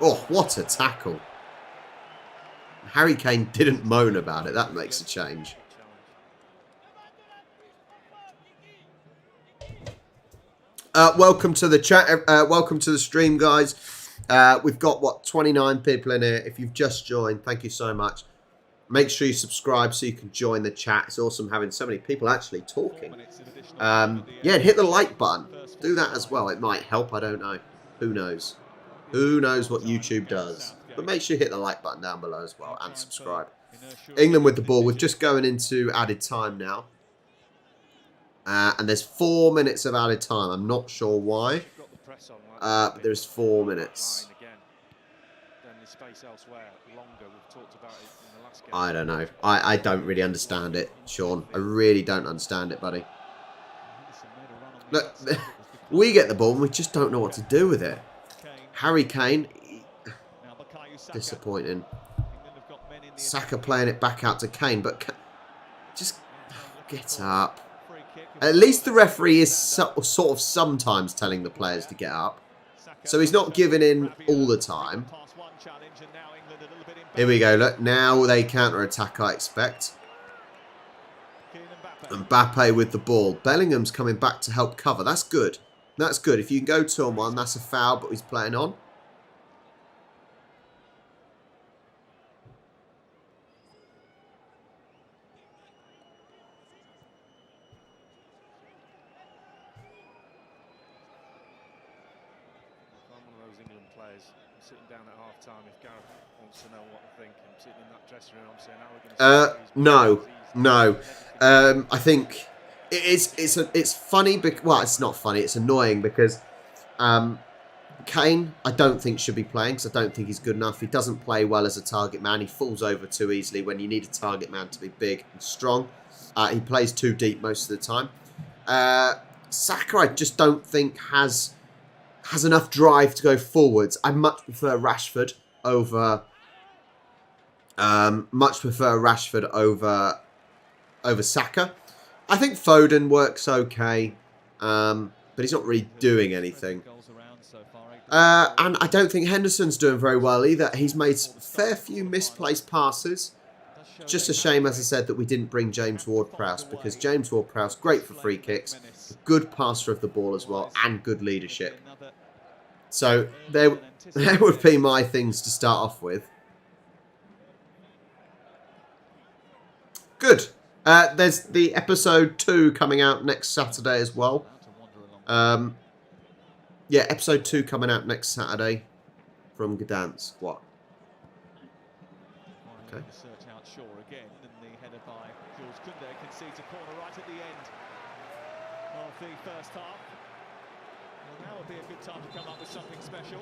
A: Oh, what a tackle. Harry Kane didn't moan about it. That makes a change. Welcome to the chat. Welcome to the stream, guys. We've got, what, 29 people in here. If you've just joined, thank you so much. Make sure you subscribe so you can join the chat. It's awesome having so many people actually talking. Yeah, and hit the like button. Do that as well. It might help. I don't know. Who knows? Who knows what YouTube does? But make sure you hit the like button down below as well and subscribe. England with the ball. We're just going into added time now. And there's 4 minutes of added time. I'm not sure why. But there's 4 minutes. I don't know. I don't really understand it, Sean. I really don't understand it, buddy. Look, we get the ball and we just don't know what to do with it. Harry Kane, disappointing. Saka playing it back out to Kane, but just get up. At least the referee is sort of sometimes telling the players to get up. So he's not giving in all the time. Here we go, look. Now they counter-attack, I expect. Mbappe with the ball. Bellingham's coming back to help cover. That's good. That's good. If you can go 2-on-1, that's a foul, but he's playing on.
C: Sitting down at half time, if Gareth wants to know what I think, I'm sitting in that dressing room, I'm saying, how are we going to
A: no. I think it's funny, well, it's not funny, it's annoying because Kane, I don't think should be playing because I don't think he's good enough. He doesn't play well as a target man. He falls over too easily when you need a target man to be big and strong. He plays too deep most of the time. Saka, I just don't think has enough drive to go forwards. I much prefer Rashford over over Saka. I think Foden works okay, but he's not really doing anything. And I don't think Henderson's doing very well either. He's made a fair few misplaced passes. Just a shame, as I said, that we didn't bring James Ward-Prowse, because James Ward-Prowse, great for free kicks, good passer of the ball as well, and good leadership. So there would be my things to start off with. Good. There's the episode 2 coming out next Saturday as well. Yeah, episode 2 coming out next Saturday from Gdansk. What? Okay.
B: Search out Shaw again, and the header by Jules Koundé concedes a corner right at the end of the first half. Well, now would be a good time to come up with something special.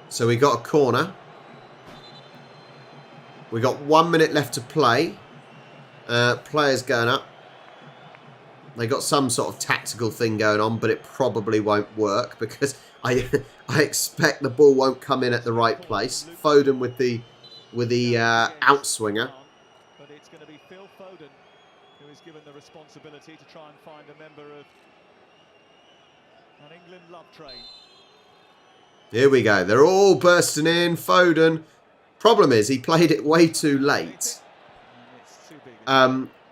A: So we got a corner. We got 1 minute left to play. Players going up. They got some sort of tactical thing going on, but it probably won't work because I expect the ball won't come in at the right place. Foden with the outswinger.
B: But it's going to be Phil Foden who is given the responsibility to try and find a member of an England love train.
A: Here we go. They're all bursting in. Foden. Problem is, he played it way too late.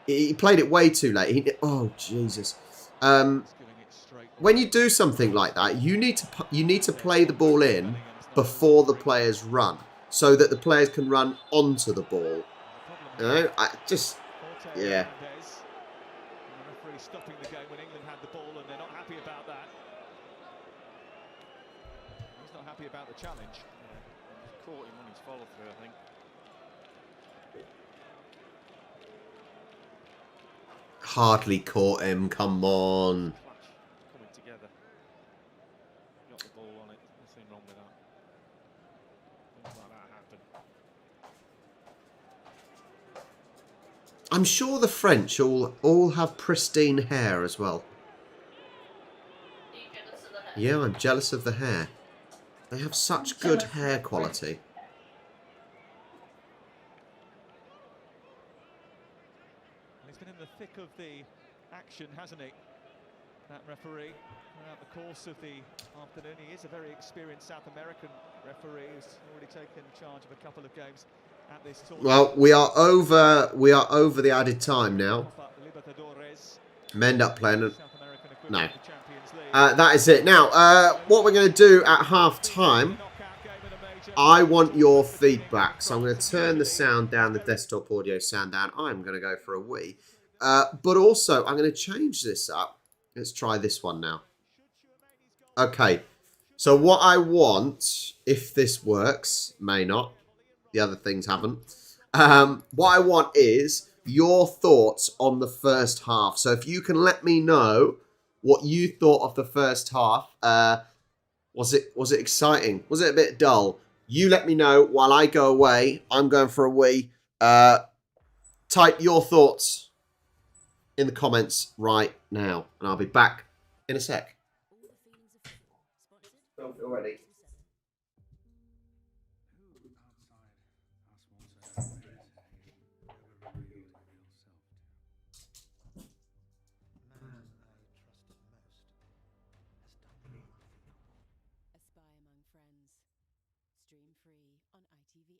A: He played it way too late. Oh Jesus! When you do something like that, you need to play the ball in before the players run, so that the players can run onto the ball. You know, yeah.
B: The referee stopping the game when England had the ball, and they're not happy about that. He's not happy about the challenge.
C: Yeah. Caught him on his follow through, I think.
A: Hardly caught him. Come on.
C: Coming together. Got the ball on it. Nothing wrong with that. Things like that happen.
A: I'm sure the French all have pristine hair as well. Yeah, I'm jealous of the hair. They have such good hair quality.
B: He's been in the thick of the action, hasn't he? That referee, throughout the course of the afternoon. He is a very experienced South American referee who's already taken charge of a couple of games at this tournament.
A: Well, we are over the added time now. Men up playing. No. That is it. Now, what we're going to do at half time, I want your feedback. So I'm going to turn the sound down, the desktop audio sound down. I'm going to go for a wee. But also, I'm going to change this up. Let's try this one now. Okay. So what I want, if this works, may not. The other things haven't. What I want is your thoughts on the first half. So if you can let me know what you thought of the first half. Was it exciting? Was it a bit dull? You let me know while I go away. I'm going for a wee. Type your thoughts in the comments right now, and I'll be back in a sec. Don't feel ready.
E: Stream free on ITVX.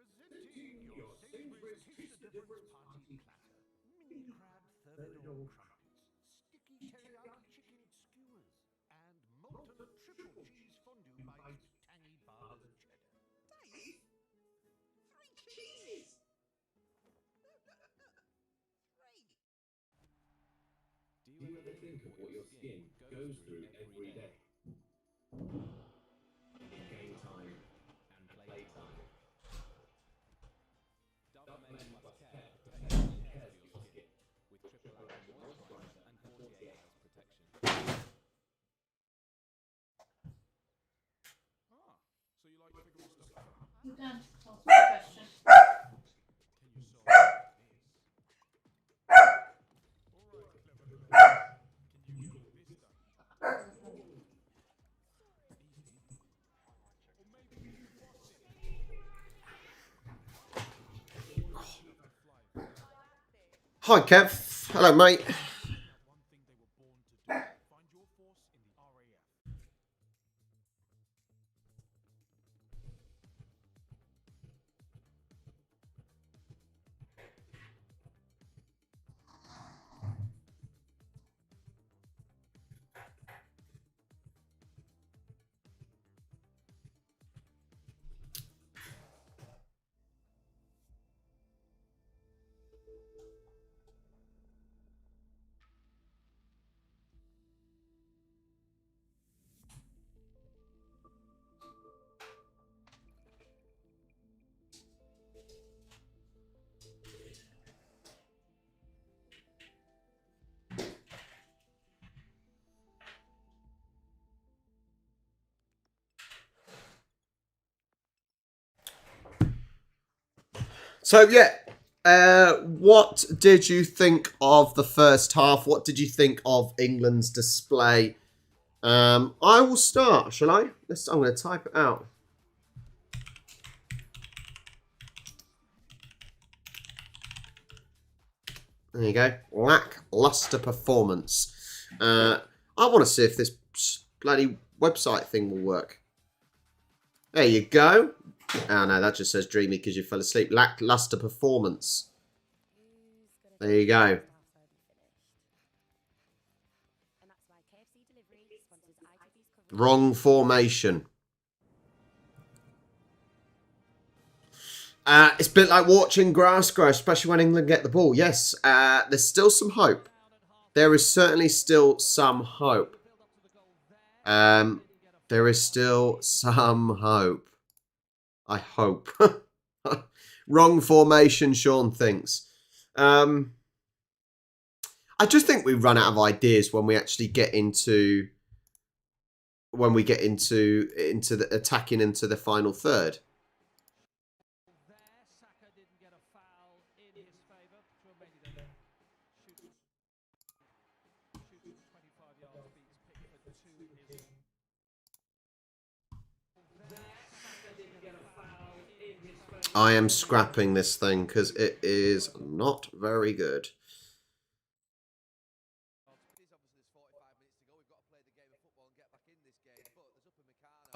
F: Presenting your Sainsbury's Taste the Difference party platter. Mini crab thermidor crumpets, sticky teriyaki chicken skewers, and molten triple cheese fondue bites with tangy bars of cheddar. Dave? 3 cheeses? Three!
G: Do you ever think of what your skin goes through every day? Game time and playtime. Dove Men Plus Care protects and cares for your skin with triple action moisturizer and 48 hours protection.
C: Ah, so you like figuring stuff out?
H: You don't ask me a question.
C: Can you solve this? Alright, clever girl. Can you get this done? Easy. Or maybe you wash it.
A: Hi, Kev. Hello, mate.
C: One thing they were born to do. Find your force in the RAF.
A: So yeah, what did you think of the first half? What did you think of England's display? I will start, shall I? I'm going to type it out. There you go. Lackluster performance. I want to see if this bloody website thing will work. There you go. Oh no, that just says dreamy because you fell asleep. Lackluster performance. There you go. Wrong formation. It's a bit like watching grass grow, especially when England get the ball. Yes, there's still some hope. There is certainly still some hope. There is still some hope. I hope. Wrong formation, Sean thinks. I just think we run out of ideas when we actually get into when we get into the attacking into the final third. I am scrapping this thing because it is not very good.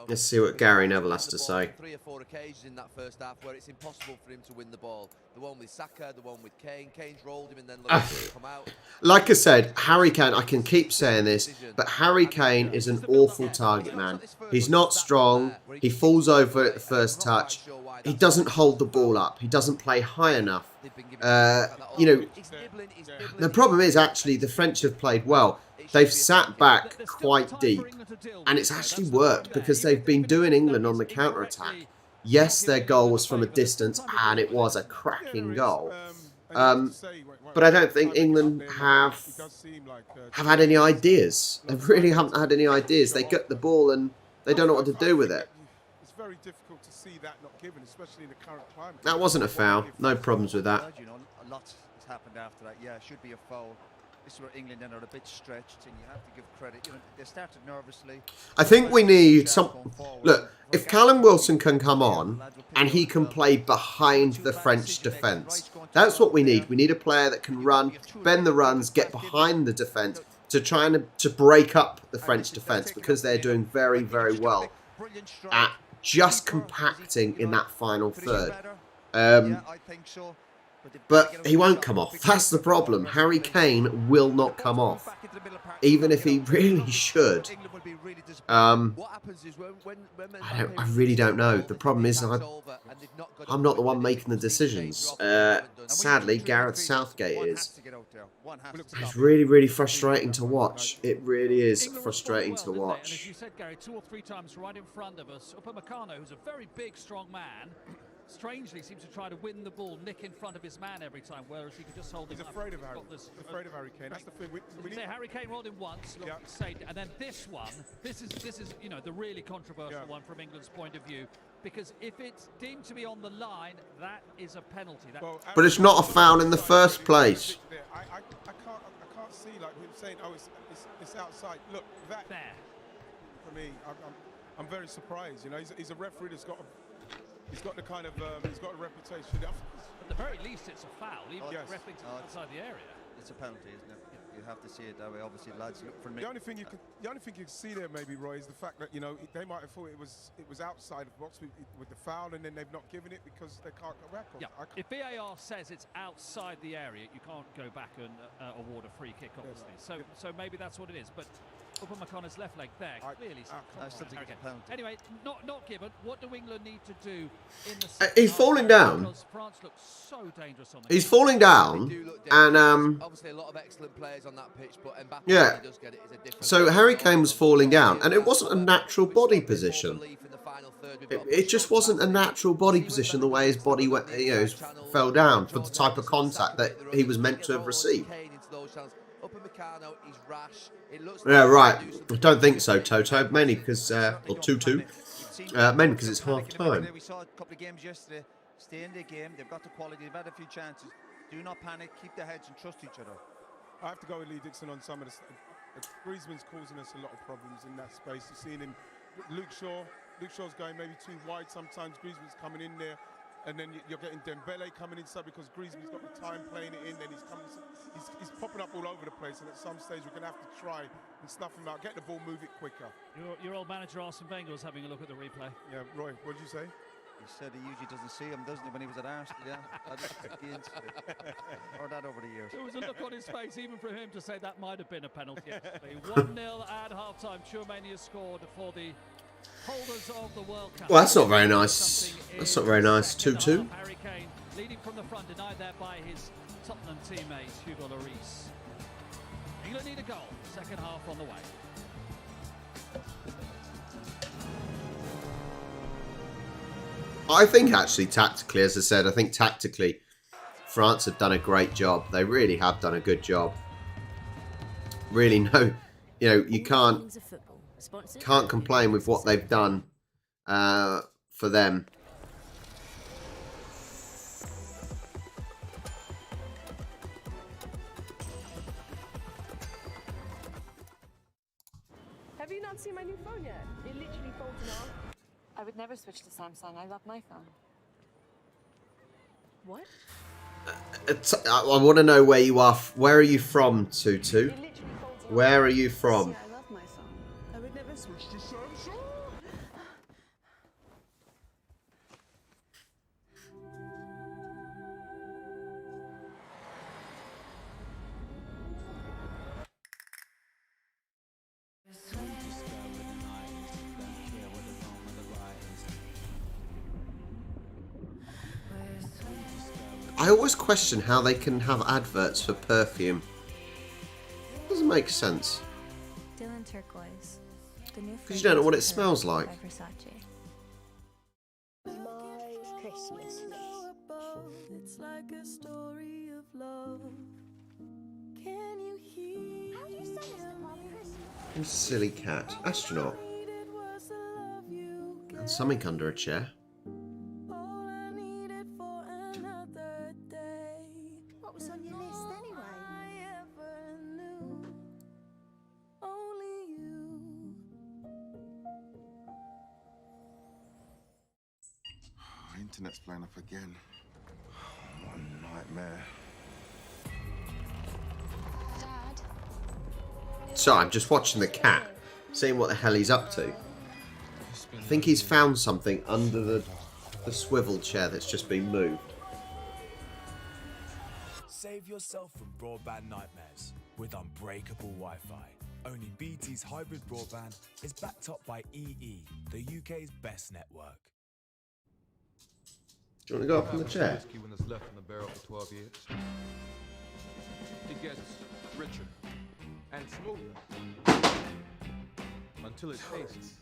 A: Let's see what Gary Neville has to say.
I: 3 or 4 occasions in that first half where it's impossible for him to win the ball. The one with Saka, the one with Kane. Kane's rolled him and then let him come out.
A: Like I said, Harry Kane, I can keep saying this, but Harry Kane is an awful target man. He's not strong. He falls over at the first touch. He doesn't hold the ball up. He doesn't play high enough. You know, the problem is actually the French have played well. They've sat back quite deep, and it's actually worked because they've been doing England on the counter-attack. Yes, their goal was from a distance, and it was a cracking goal. But I don't think England have had any ideas. They really haven't had any ideas. They get the ball, and they don't know what to do with it.
J: It's very difficult to see that not given, especially in the current climate.
A: That wasn't a foul. No problems with that.
K: You know, a lot has happened after that. Yeah, it should be a foul. This is where England then are a bit stretched, and you have to give credit. You know, they started nervously.
A: I think we need some... Look, if Callum Wilson can come on and he can play behind the French defence, that's what we need. We need a player that can run, bend the runs, get behind the defence to try and to break up the French defence because they're doing very, very well at just compacting in that final third. But he won't come off. That's the problem. Harry Kane will not come off, even if he really should. I really don't know. The problem is I'm not the one making the decisions. Sadly, Gareth Southgate is. It's really, really frustrating to watch. It really is frustrating to watch.
L: As you said, Gary, 2 or 3 times right in front of us, Upamecano, who's a very big, strong man, strangely seems to try to win the ball, nick in front of his man every time, whereas he could just hold him up.
J: He's afraid of Harry Kane. That's the thing.
L: Harry Kane rolled him once, saved, and then this one, this is you know, the really controversial one from England's point of view, because if it's deemed to be on the line, that is a penalty.
A: But it's not a foul in the first place.
J: I can't see like him saying, oh, it's outside. Look, that there. For me, I'm very surprised. You know, he's a referee that's got a... He's got the kind of, he's got a reputation.
L: At the very least, it's a foul, even if the referee outside the area.
K: It's a penalty, isn't it? You have to see it that way. Obviously, lads, look for me.
J: The only thing you can see there, maybe, Roy, is the fact that, you know, they might have thought it was outside of the box with the foul, and then they've not given it because they can't go back on it.
L: Yeah. If VAR says it's outside the area, you can't go back and award a free kick, obviously. So maybe that's what it is. But Upamecano's left leg there clearly. Anyway, not given. What do England need to do in the
A: he's falling down.
L: Because France looks so dangerous on the
A: He's falling down, and
I: obviously a lot of excellent players on that pitch, but Mbappe does get it. Is a different
A: so Harry Kane was falling down, and it wasn't a natural body position. It just wasn't a natural body position the way his body went, you know, fell down for the type of contact that he was meant to have received. Yeah, right. I don't think so, Toto. Mainly because, or Tutu. Mainly because it's half time.
K: We saw a couple of games yesterday. Stay in the game. They've got the quality. They've had a few chances. Do not panic. Keep their heads and trust each other.
J: I have to go with Lee Dixon on some of this. Griezmann's causing us a lot of problems in that space. You've seen him. Luke Shaw's going maybe too wide sometimes. Griezmann's coming in there. And then you're getting Dembele coming inside because Griezmann's got the time playing it in. Then he's popping up all over the place. And at some stage, we're going to have to try and snuff him out, get the ball, move it quicker.
L: Your old manager Arsene Wenger was having a look at the replay.
J: Yeah, Roy, what did you say?
K: He said he usually doesn't see him, doesn't he, when he was at Arsenal? Yeah, or that over the years.
L: There was a look on his face, even for him to say that might have been a penalty. 1-0 at half-time. Chouameni has scored for the holders of the World Cup.
A: Well, that's not very nice. That's not very nice. 2-2.
L: Harry Kane leading from the front, denied there by his Tottenham teammate Hugo Lloris. England need a goal. Second half on the way.
A: I think actually tactically, as I said, I think tactically France have done a great job. They really have done a good job. Really, no, you know, you can't Can't complain with what they've done for them.
M: Have you not seen my new phone yet? It literally folds in half.
E: I would never switch to Samsung. I love my phone.
M: What?
A: I want to know where you are. Where are you from, Tutu? Where are you from?
M: See, I love my phone. I would never switch to Samsung.
A: I always question how they can have adverts for perfume. Doesn't make sense.
E: Dylan Turquoise.
A: Because you don't know what it smells like.
M: My Christmas list.
E: It's like a story of love. Can you hear? How do you say this?
A: You silly cat. Astronaut. And something under a chair.
E: What was on your list anyway?
J: Internet's playing up again. What a nightmare.
E: Dad.
A: So I'm just watching the cat, seeing what the hell he's up to. I think he's found something under the swivel chair that's just been moved.
N: Save yourself from broadband nightmares with unbreakable Wi-Fi. Only BT's hybrid broadband is backed up by EE, the UK's best network.
A: Do you want to go up on the chair?
O: Whiskey when it's left in the barrel for 12 years. It gets richer and smoother until it tastes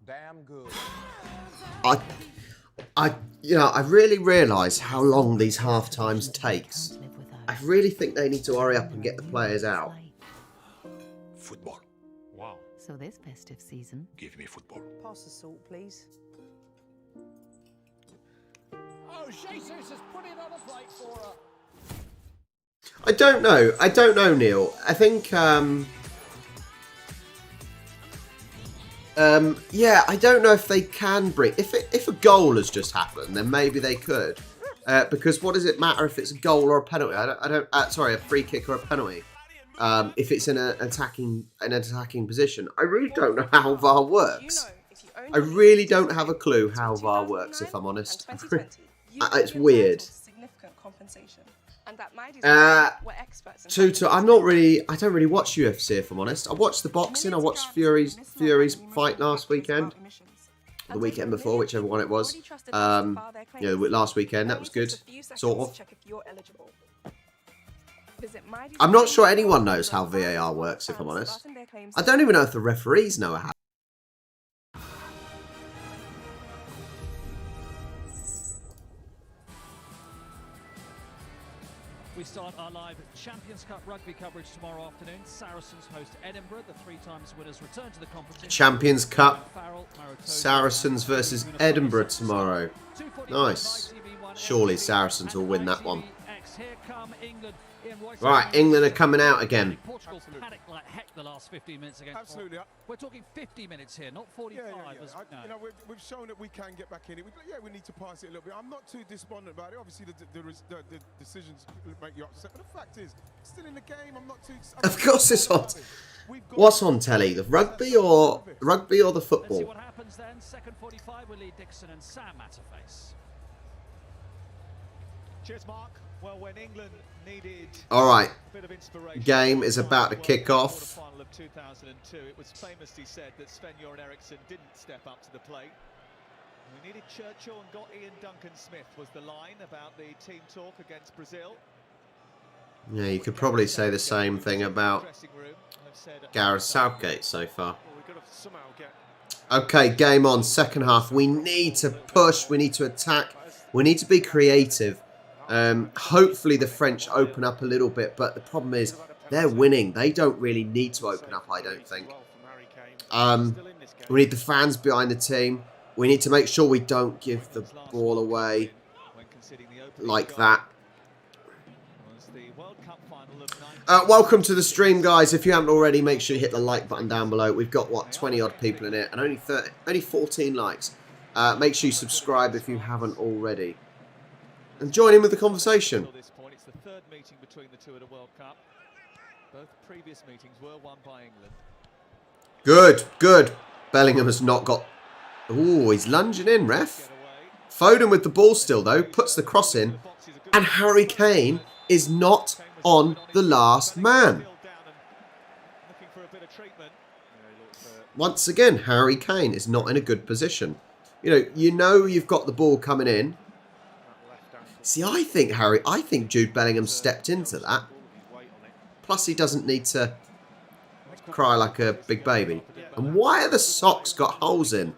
O: damn good.
A: I really realise how long these half times takes. I really think they need to hurry up and get the players out.
F: Football.
O: Wow.
E: So this festive season.
F: Give me football.
M: Pass the salt, please.
F: Oh, Jesus has put it on a plate for her.
A: I don't know, Neil. I think, yeah, I don't know if they can bring... If a goal has just happened, then maybe they could. Because what does it matter if it's a goal or a penalty? Sorry, a free kick or a penalty. If it's in an attacking position. I really don't know how VAR works. I really don't have a clue how VAR works, if I'm honest. It's weird.
M: Significant compensation. And that were experts.
A: Tutu, I don't really watch UFC, if I'm honest. I watched the boxing. I watched Fury's fight last weekend. The weekend before, whichever one it was. Last weekend, that was good. Sort of. I'm not sure anyone knows how VAR works, if I'm honest. I don't even know if the referees know how.
L: We start our live Champions Cup rugby coverage tomorrow afternoon. Saracens host Edinburgh. The 3 times winners return to the competition.
A: Champions Cup. Saracens versus Edinburgh tomorrow. Nice. Surely Saracens will win that one. Right, England are coming out again.
L: Portugal's panicked like heck the last 15 minutes against.
J: Absolutely.
L: We're talking 50 minutes here, not 45.
J: Yeah. We've shown that we can get back in it. We need to pass it a little bit. I'm not too despondent about it. Obviously, the decisions make you upset, but the fact is, still in the game. I'm not too.
A: Of course, it's on. What's on telly? The rugby or the football?
L: Let's see what happens then. Second 45 with Lee Dixon and Sam Matterface.
B: Cheers, Mark. Well, when England needed
A: all right,
B: a bit of inspiration,
A: game is about to kick off.
B: Final of 2002, it was famously said that Sven-Göran Eriksson didn't step up to the plate. We needed Churchill and got Ian Duncan Smith was the line about the team talk against Brazil.
A: Yeah, you could probably say the same thing about Gareth Southgate so far. Okay, game on, second half. We need to push, we need to attack, we need to be creative. Hopefully the French open up a little bit, but the problem is they're winning. They don't really need to open up, I don't think. We need the fans behind the team. We need to make sure we don't give the ball away like that. Welcome to the stream, guys. If you haven't already, make sure you hit the like button down below. We've got, what, 20-odd people in it and only 14 likes. Make sure you subscribe if you haven't already. And join in with the conversation.
B: It's the third meeting between the two at a World Cup. Both previous meetings were won by England.
A: Good, good. Bellingham has not got... Ooh, he's lunging in, ref. Foden with the ball still, though, puts the cross in. And Harry Kane is not on the last man. Once again, Harry Kane is not in a good position. You know you've got the ball coming in. See, I think Jude Bellingham stepped into that. Plus, he doesn't need to cry like a big baby. And why are the socks got holes in?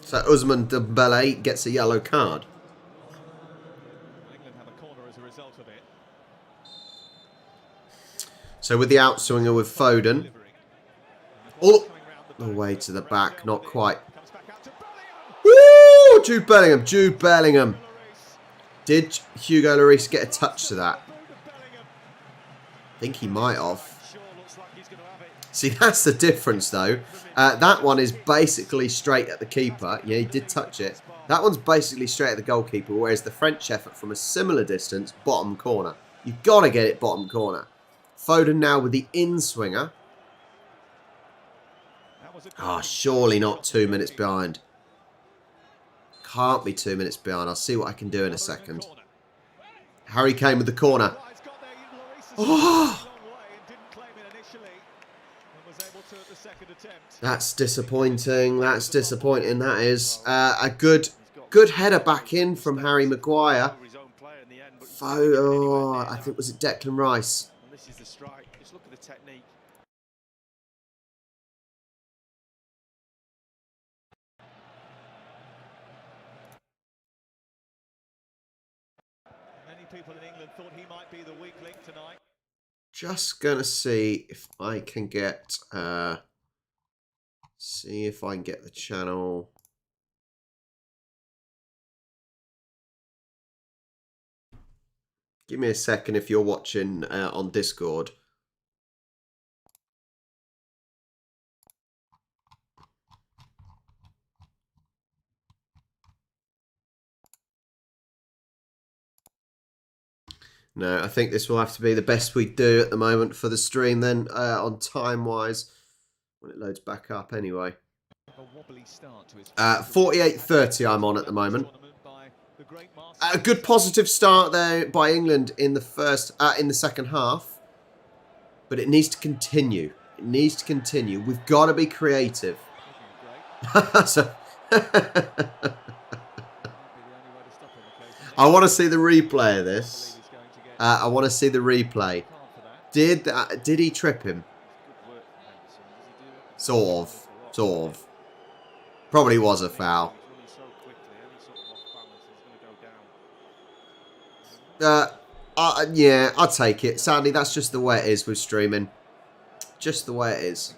A: So Ousmane Dembele gets a yellow card. So with the outswinger with Foden. Oh, the way to the back, not quite. Woo! Jude Bellingham, Jude Bellingham. Did Hugo Lloris get a touch to that? I think he might have. See, that's the difference, though. That one is basically straight at the keeper. Yeah, he did touch it. That one's basically straight at the goalkeeper, whereas the French effort from a similar distance, bottom corner. You've got to get it bottom corner. Foden now with the in-swinger. Oh, surely not 2 minutes behind. Can't be 2 minutes behind. I'll see what I can do in a second. Harry Kane with the corner. Oh! That's disappointing. That's disappointing. That is a good header back in from Harry Maguire. Oh, I think was it Declan Rice.
C: This is the strike. Just look at the technique.
B: Many people in England thought he might be the weak link tonight.
A: Just gonna see if I can get the channel. Give me a second if you're watching on Discord. No, I think this will have to be the best we do at the moment for the stream then, on time-wise, when it loads back up anyway. 48:30 I'm on at the moment. A good positive start there by England in the second half. But it needs to continue. It needs to continue. We've got to be creative. So I want to see the replay of this. I want to see the replay. Did he trip him? Sort of. Probably was a foul. Yeah, I'll take it. Sadly, that's just the way it is with streaming. Just the way it is.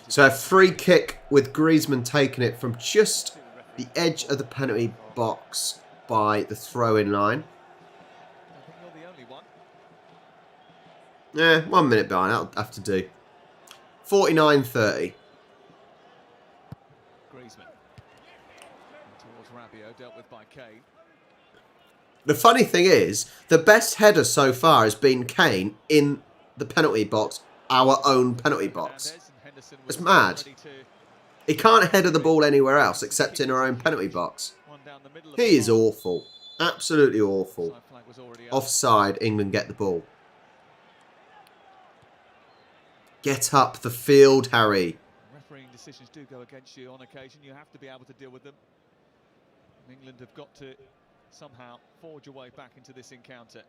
A: So a free kick with Griezmann taking it from just the edge of the penalty box by the throw-in line. Yeah, 1 minute behind. That'll have to do. 49:30. The funny thing is, the best header so far has been Kane in the penalty box, our own penalty box. It's mad. He can't header the ball anywhere else except in our own penalty box. He is awful. Absolutely awful. Offside, England get the ball. Get up the field, Harry.
B: Refereeing decisions do go against you on occasion. You have to be able to deal with them. England have got to somehow forge a way back into this encounter.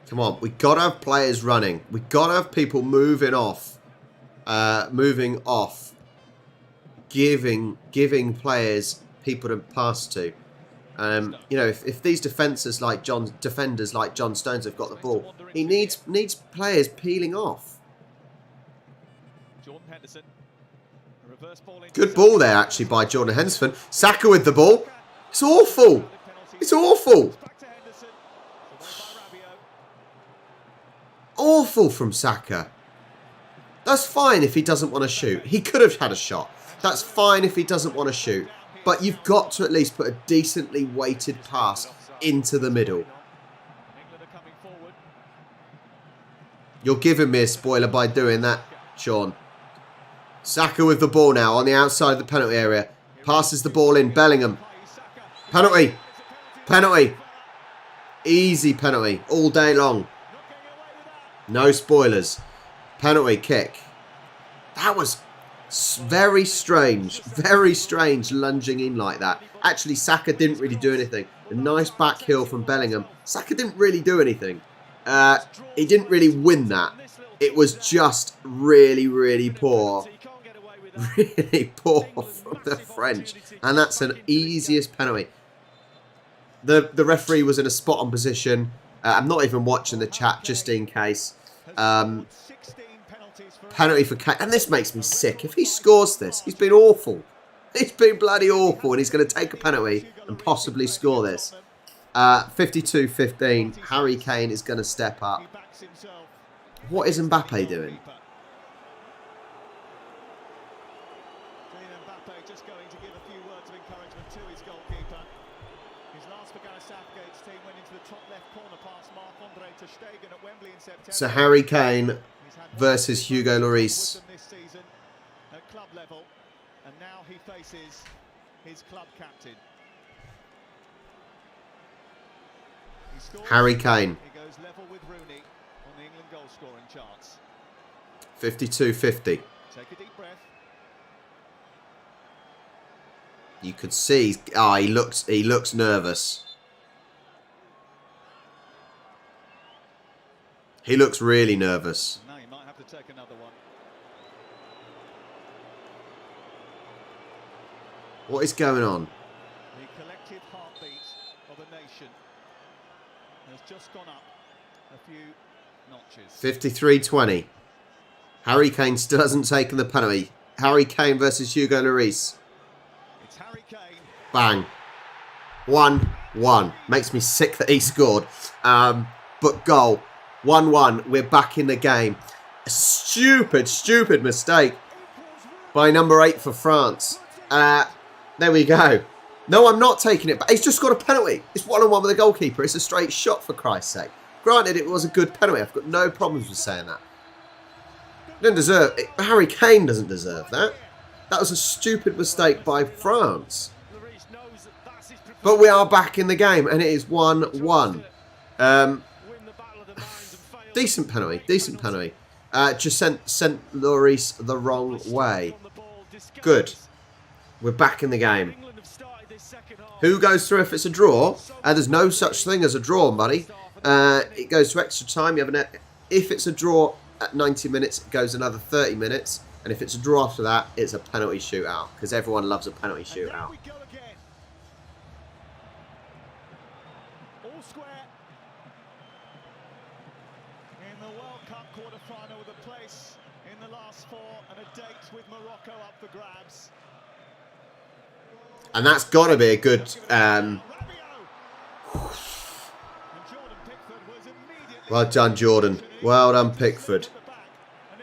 A: Come on, we got to have players running. We got to have people moving off. Giving players people to pass to. You know, if these defenders like John Stones have got the ball, he needs players peeling off.
B: Jordan Henderson.
A: Good ball there, actually, by Jordan Henderson. Saka with the ball. It's awful. It's awful. Awful from Saka. That's fine if he doesn't want to shoot. He could have had a shot. That's fine if he doesn't want to shoot. But you've got to at least put a decently weighted pass into the middle. You're giving me a spoiler by doing that, Sean. Saka with the ball now on the outside of the penalty area. Passes the ball in. Bellingham. Penalty. Penalty. Easy penalty all day long. No spoilers. Penalty kick. That was very strange. Very strange lunging in like that. Actually, Saka didn't really do anything. A nice back heel from Bellingham. Saka didn't really do anything. He didn't really win that. It was just really, really poor. Really poor from the French. And that's an easiest penalty. The referee was in a spot on position. I'm not even watching the chat just in case. Penalty for Kane. And this makes me sick. If he scores this, he's been awful. He's been bloody awful. And he's going to take a penalty and possibly score this. 52-15. Harry Kane is going to step up. What is Mbappe doing?
B: Just going to give a few words of encouragement to his goalkeeper. His last for Gareth Southgate's team went into the top left corner past Marc-Andre ter Stegen at Wembley in September.
A: So Harry Kane versus Hugo Lloris.
B: This season at club level, and now he faces his club captain.
A: Harry Kane.
B: He goes level with Rooney on the England goal scoring charts.
A: 52-50.
B: Take a deep breath.
A: You could see, he looks nervous. He looks really nervous.
B: Now you might have to take another one.
A: What is going on?
B: The collective heartbeat of a nation has just gone up a few notches.
A: 53-20. Harry Kane still hasn't taken the penalty. Harry Kane versus Hugo Lloris. Bang. 1-1. Makes me sick that he scored. But goal. 1-1. We're back in the game. A stupid mistake by number 8 for France. There we go. No, I'm not taking it. But he's just got a penalty. It's 1-on-1 with the goalkeeper. It's a straight shot, for Christ's sake. Granted, it was a good penalty. I've got no problems with saying that. Didn't deserve it. Harry Kane doesn't deserve that. That was a stupid mistake by France. But we are back in the game, and it is 1-1. Decent penalty. Decent penalty. Just sent Lloris the wrong way. Good. We're back in the game. Who goes through if it's a draw? There's no such thing as a draw, buddy. It goes to extra time. You have if it's a draw at 90 minutes, it goes another 30 minutes. And if it's a draw after that, it's a penalty shootout. Because everyone loves a penalty shootout.
B: All square. In the World Cup quarter-final with a place in the last 4 and a date with Morocco up for grabs.
A: And that's got to be a good... Well done, Jordan. Well done, Pickford.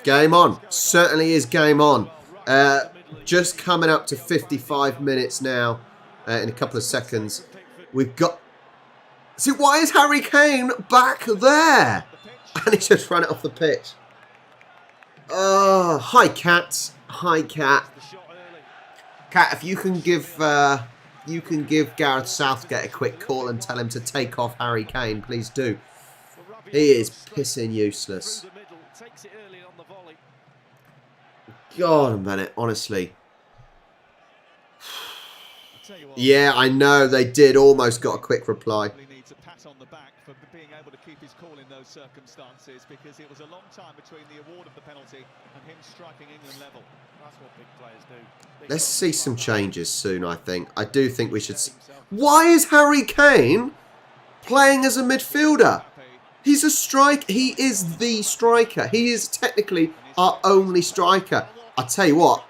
A: Game on. Certainly is game on. Just coming up to 55 minutes now. In a couple of seconds. We've got... See, why is Harry Kane back there? And he's just run it off the pitch. Oh, hi, Cat. Hi, Cat. Cat, if you can give Gareth Southgate a quick call and tell him to take off Harry Kane, please do. He is pissing useless. God a minute, honestly. Yeah, I know they did almost got a quick reply.
B: pat on the back for being able to keep his cool in those circumstances, because it was a long time between the award of the penalty and him striking England level.
C: That's what big players do.
A: Let's see some changes soon, I think. I do think we should see... Why is Harry Kane playing as a midfielder? He's a striker. He is the striker. He is technically our only striker. I tell you what.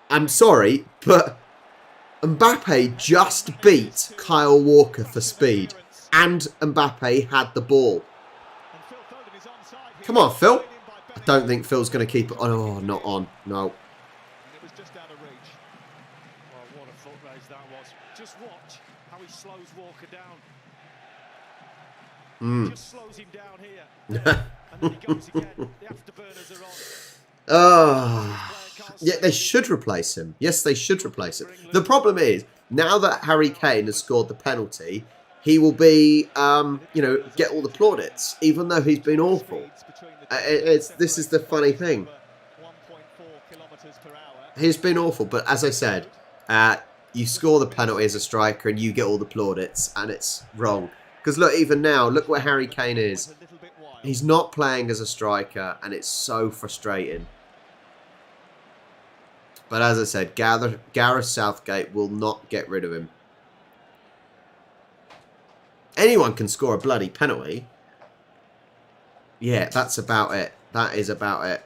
A: I'm sorry, but Mbappe just beat Kyle Walker for speed. And Mbappe had the ball. Come on, Phil. I don't think Phil's going to keep it on. Oh, not on. No.
C: It was just out of reach. Oh, what a foot race that was. Just watch how he slows Walker down. Just slows him down here. And then he goes again. The afterburners are on.
A: Oh, yeah, they should replace him. Yes, they should replace him. The problem is, now that Harry Kane has scored the penalty, he will be, you know, get all the plaudits, even though he's been awful. This is the funny thing. He's been awful, but as I said, you score the penalty as a striker and you get all the plaudits, and it's wrong. Because look, even now, look what Harry Kane is. He's not playing as a striker, and it's so frustrating. But as I said, Gareth Southgate will not get rid of him. Anyone can score a bloody penalty. Yeah, that's about it. That is about it.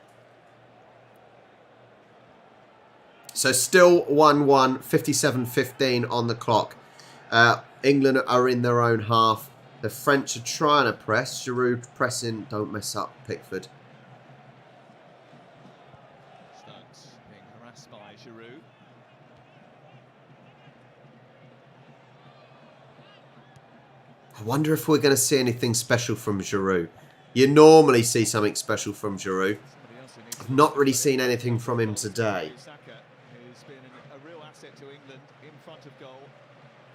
A: So still 1-1, 57-15 on the clock. England are in their own half. The French are trying to press. Giroud pressing. Don't mess up, Pickford.
B: Stones being harassed by Giroud.
A: I wonder if we're going to see anything special from Giroud. You normally see something special from Giroud. I've not really seen anything from him today.
B: Who's been a real asset to England in front of goal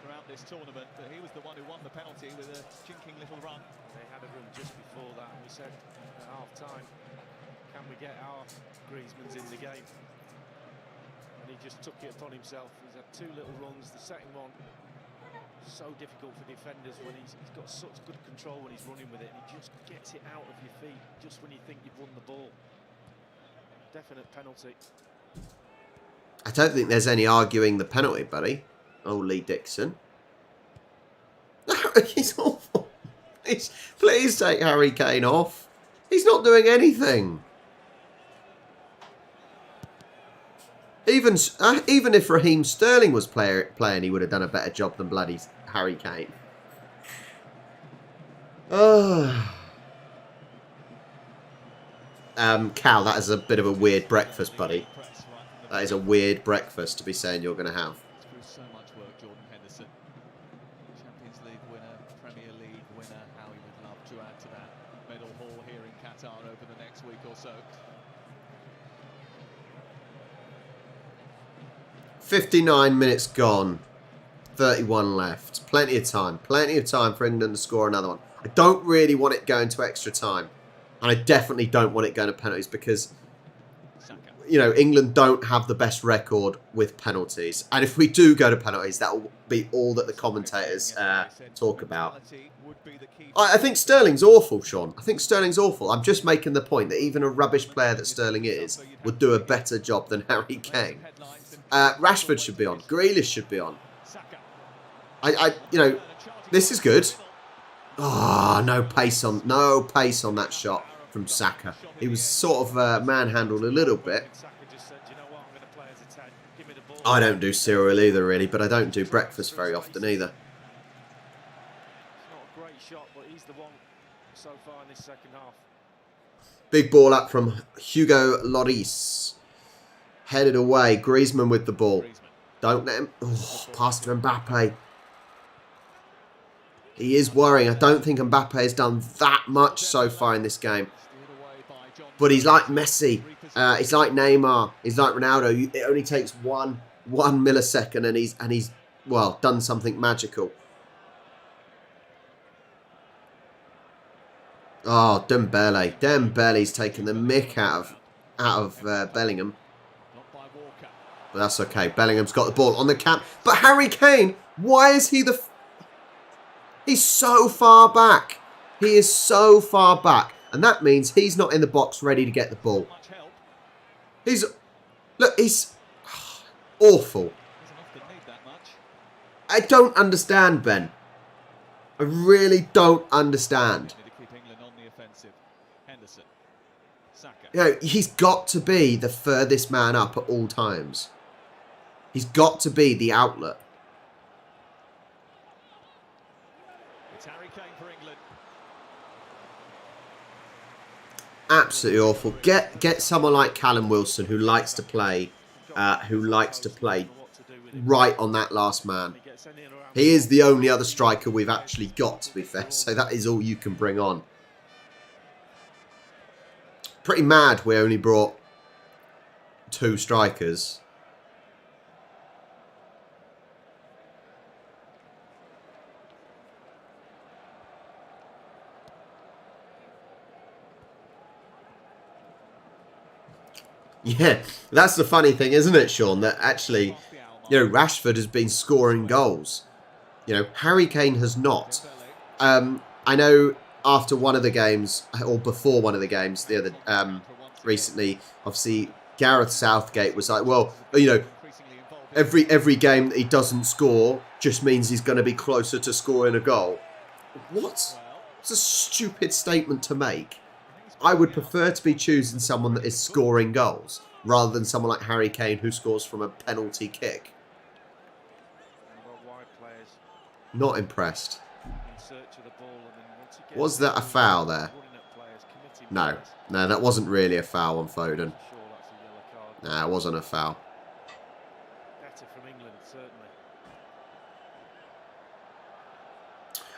B: throughout this tournament, but he was the one who won the penalty with a jinking little run.
C: They had a run just before that, and we said at half-time, can we get our Griezmann's in the game? And he just took it upon himself. He's had two little runs. The second one, so difficult for defenders when he's got such good control when he's running with it, and he just gets it out of your feet just when you think you've won the ball. Definite penalty.
A: I don't think there's any arguing the penalty, buddy. Oh, Lee Dixon. He's awful. Please take Harry Kane off. He's not doing anything. Even if Raheem Sterling was playing, he would have done a better job than bloody Harry Kane. Cal, that is a bit of a weird breakfast, buddy. That is a weird breakfast to be saying you're going to have.
B: Through so much work, Jordan Henderson. Champions League winner, Premier League winner. How he would love to add to that medal haul here in Qatar over the next week or so.
A: 59 minutes gone. 31 left. Plenty of time. Plenty of time for England to score another one. I don't really want it going to extra time. And I definitely don't want it going to penalties because, you know, England don't have the best record with penalties. And if we do go to penalties, that will be all that the commentators talk about. I think Sterling's awful, Sean. I think Sterling's awful. I'm just making the point that even a rubbish player that Sterling is would do a better job than Harry Kane. Rashford should be on. Grealish should be on. You know, this is good. Ah, no pace on that shot from Saka. He was sort of manhandled a little bit. I don't do cereal either, really, but I don't do breakfast very often either.
C: Not a great shot, but he's the one so far in this second half.
A: Big ball up from Hugo Lloris. Headed away. Griezmann with the ball. Don't let him... Oh, pass to Mbappe. He is worrying. I don't think Mbappe has done that much so far in this game. But he's like Messi. He's like Neymar. He's like Ronaldo. It only takes one millisecond and he's well done something magical. Oh, Dembele. Dembele's taken the mick out of Bellingham. But that's okay. Bellingham's got the ball on the cap. But Harry Kane, why is he the... He's so far back. He is so far back. And that means he's not in the box ready to get the ball. He's... Look, he's... awful. I don't understand, Ben. I really don't understand. You know, he's got to be the furthest man up at all times. He's got to be the outlet.
B: It's Harry Kane for England.
A: Absolutely awful. Get someone like Callum Wilson who likes to play right on that last man. He is the only other striker we've actually got, to be fair. So that is all you can bring on. Pretty mad we only brought 2 strikers. Yeah, that's the funny thing, isn't it, Sean? That actually, you know, Rashford has been scoring goals. You know, Harry Kane has not. I know after one of the games, or before one of the games, the other recently, obviously Gareth Southgate was like, well, you know, every game that he doesn't score just means he's going to be closer to scoring a goal. What? It's a stupid statement to make. I would prefer to be choosing someone that is scoring goals rather than someone like Harry Kane who scores from a penalty kick. Not impressed. Was that a foul there? No. No, that wasn't really a foul on Foden. No, it wasn't a foul.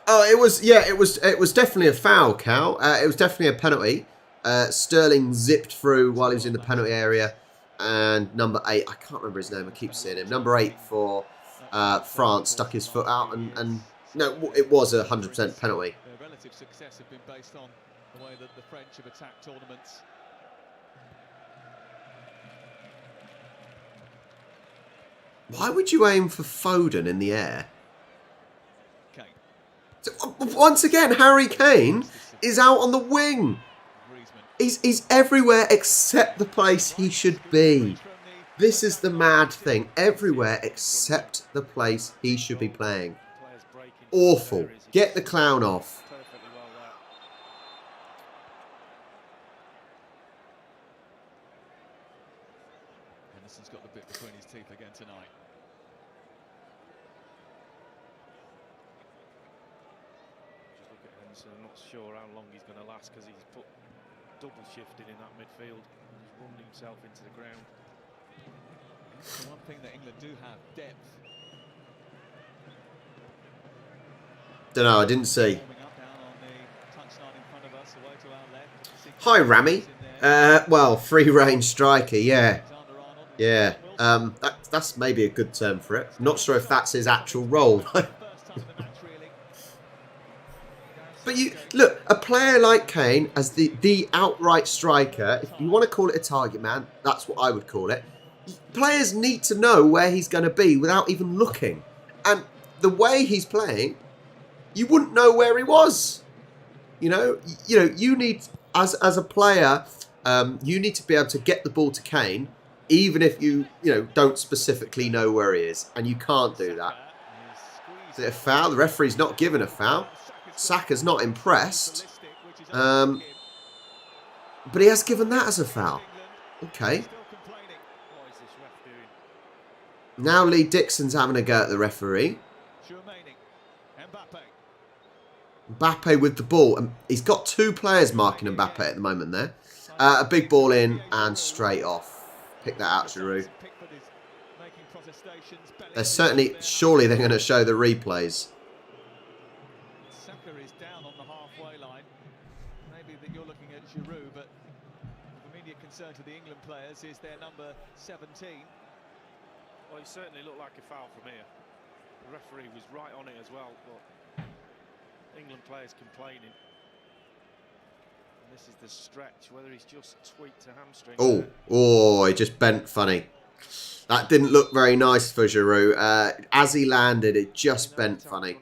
A: Oh, it was, yeah, it was definitely a foul, Cal. It was definitely a penalty. Sterling zipped through while he was in the penalty area. And number 8, I can't remember his name, I keep seeing him. Number 8 for France stuck his foot out and no, it was a 100% penalty.
B: Their relative success have been based on the way that the French have attacked tournaments.
A: Why would you aim for Foden in the air? So, once again, Harry Kane is out on the wing. He's everywhere except the place he should be. This is the mad thing. Everywhere except the place he should be playing. Awful. Get the clown off.
B: Henderson's got the bit between his teeth again tonight.
C: Just look at Henderson. I'm not sure how long he's going to last because he's put double shifted in that midfield. He's run himself into the ground.
B: The one thing that England do have, depth.
A: Don't know, I didn't see. Hi, Rami. Well, free-range striker, yeah. Yeah, that's maybe a good term for it. Not sure if that's his actual role. But you look, a player like Kane as the outright striker, if you want to call it a target man, that's what I would call it. Players need to know where he's going to be without even looking. And the way he's playing, you wouldn't know where he was. You know, you need, as a player, you need to be able to get the ball to Kane, even if you don't specifically know where he is. And you can't do that. Is it a foul? The referee's not given a foul. Saka's not impressed. But he has given that as a foul. Okay. Now Lee Dixon's having a go at the referee. Mbappe with the ball. And he's got 2 players marking Mbappe at the moment there. A big ball in and straight off. Pick that out, Giroud. They're certainly, surely they're going to show the replays.
B: Saka is down on the halfway line. Maybe that you're looking at Giroud, but the immediate concern to the England players is their number 17.
C: Well, he certainly looked like a foul from here. The referee was right on it as well, but England players complaining. And this is the stretch, whether he's just tweaked a hamstring.
A: Oh, he just bent funny. That didn't look very nice for Giroud. As he landed, it just bent funny.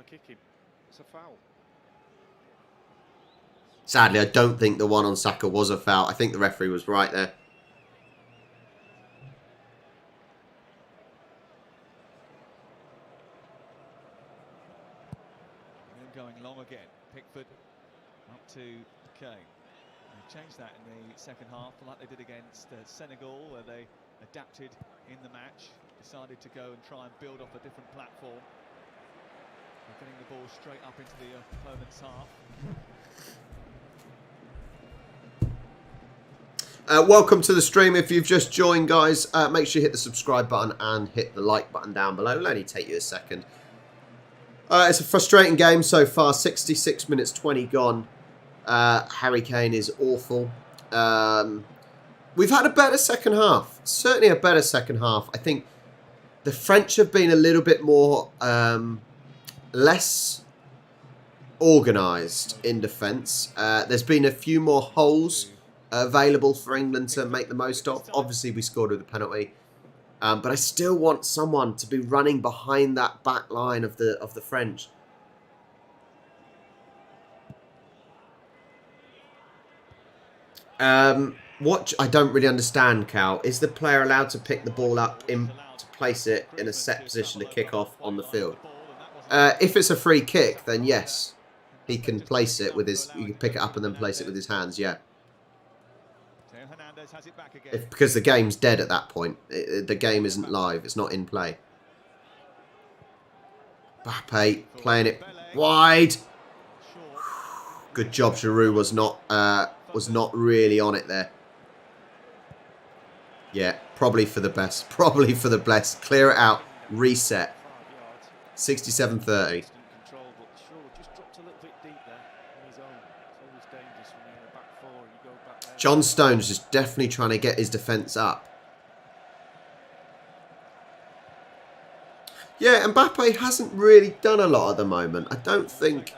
A: Sadly, I don't think the one on Saka was a foul. I think the referee was right there.
B: Going long again. Pickford up to Kane. They changed that in the second half, like they did against Senegal, where they adapted in the match, decided to go and try and build off a different platform. They're getting the ball straight up into the opponent's half.
A: Welcome to the stream. If you've just joined, guys, make sure you hit the subscribe button and hit the like button down below. It'll only take you a second. It's a frustrating game so far. 66 minutes 20 gone. Harry Kane is awful. We've had a better second half. Certainly a better second half. I think the French have been a little bit more less organised in defence. There's been a few more holes available for England to make the most of. Obviously, we scored with a penalty. But I still want someone to be running behind that back line of the French. What I don't really understand, Cal, is the player allowed to pick the ball up to place it in a set position to kick off on the field? If it's a free kick, then yes, he can place it with his. You can pick it up and then place it with his hands. Yeah. Because the game's dead at that point. The game isn't live. It's not in play. Mbappe playing it wide. Good job. Giroud was not really on it there. Yeah, probably for the best. Probably for the best. Clear it out. Reset. 67-30. John Stones is definitely trying to get his defence up. Yeah, Mbappe hasn't really done a lot at the moment. I don't think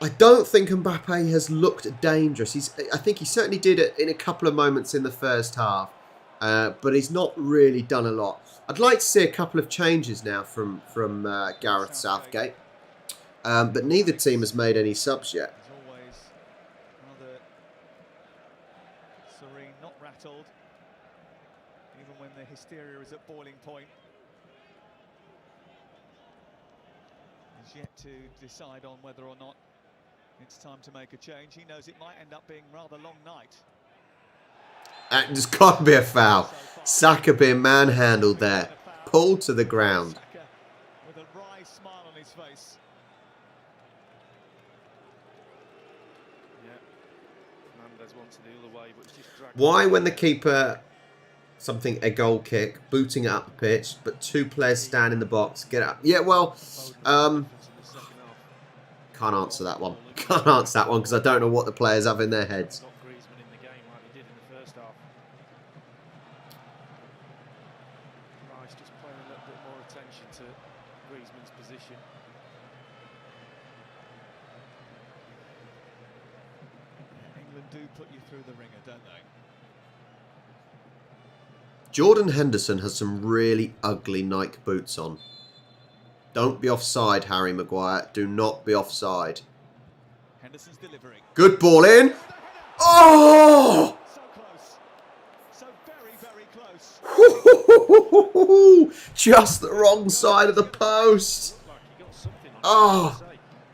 A: Mbappe has looked dangerous. I think he certainly did it in a couple of moments in the first half, but he's not really done a lot. I'd like to see a couple of changes now from Gareth Southgate, but neither team has made any subs yet.
B: Serene, not rattled, even when the hysteria is at boiling point. He's yet to decide on whether or not it's time to make a change. He knows it might end up being a rather long night.
A: There's got to be a foul. Saka being manhandled there. Pulled to the ground.
B: Saka with a wry smile on his face.
A: Why, when the keeper, a goal kick, booting it up the pitch, but two players stand in the box, get up? Yeah, well, can't answer that one. Can't answer that one because I don't know what the players have in their heads.
C: Just paying a little bit more attention to Griezmann's position.
B: England do put you through the ringer, don't they?
A: Jordan Henderson has some really ugly Nike boots on. Don't be offside, Harry Maguire. Do not be offside.
B: Henderson's delivering.
A: Good ball in. Oh!
B: So close. So very, very close.
A: Just the wrong side of the post. Oh,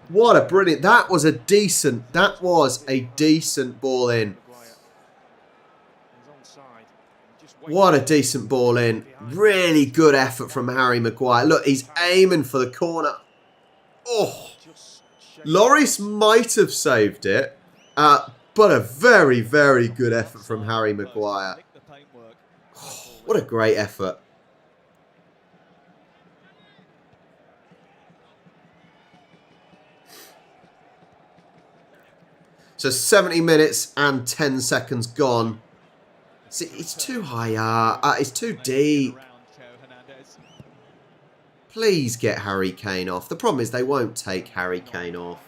A: what a brilliant. That was a decent ball in. What a decent ball in. Really good effort from Harry Maguire. Look, he's aiming for the corner. Oh, Lloris might have saved it, but a very, very good effort from Harry Maguire. Oh, what a great effort. So 70 minutes and 10 seconds gone. See, it's too high. It's too deep. Please get Harry Kane off. The problem is they won't take Harry Kane off.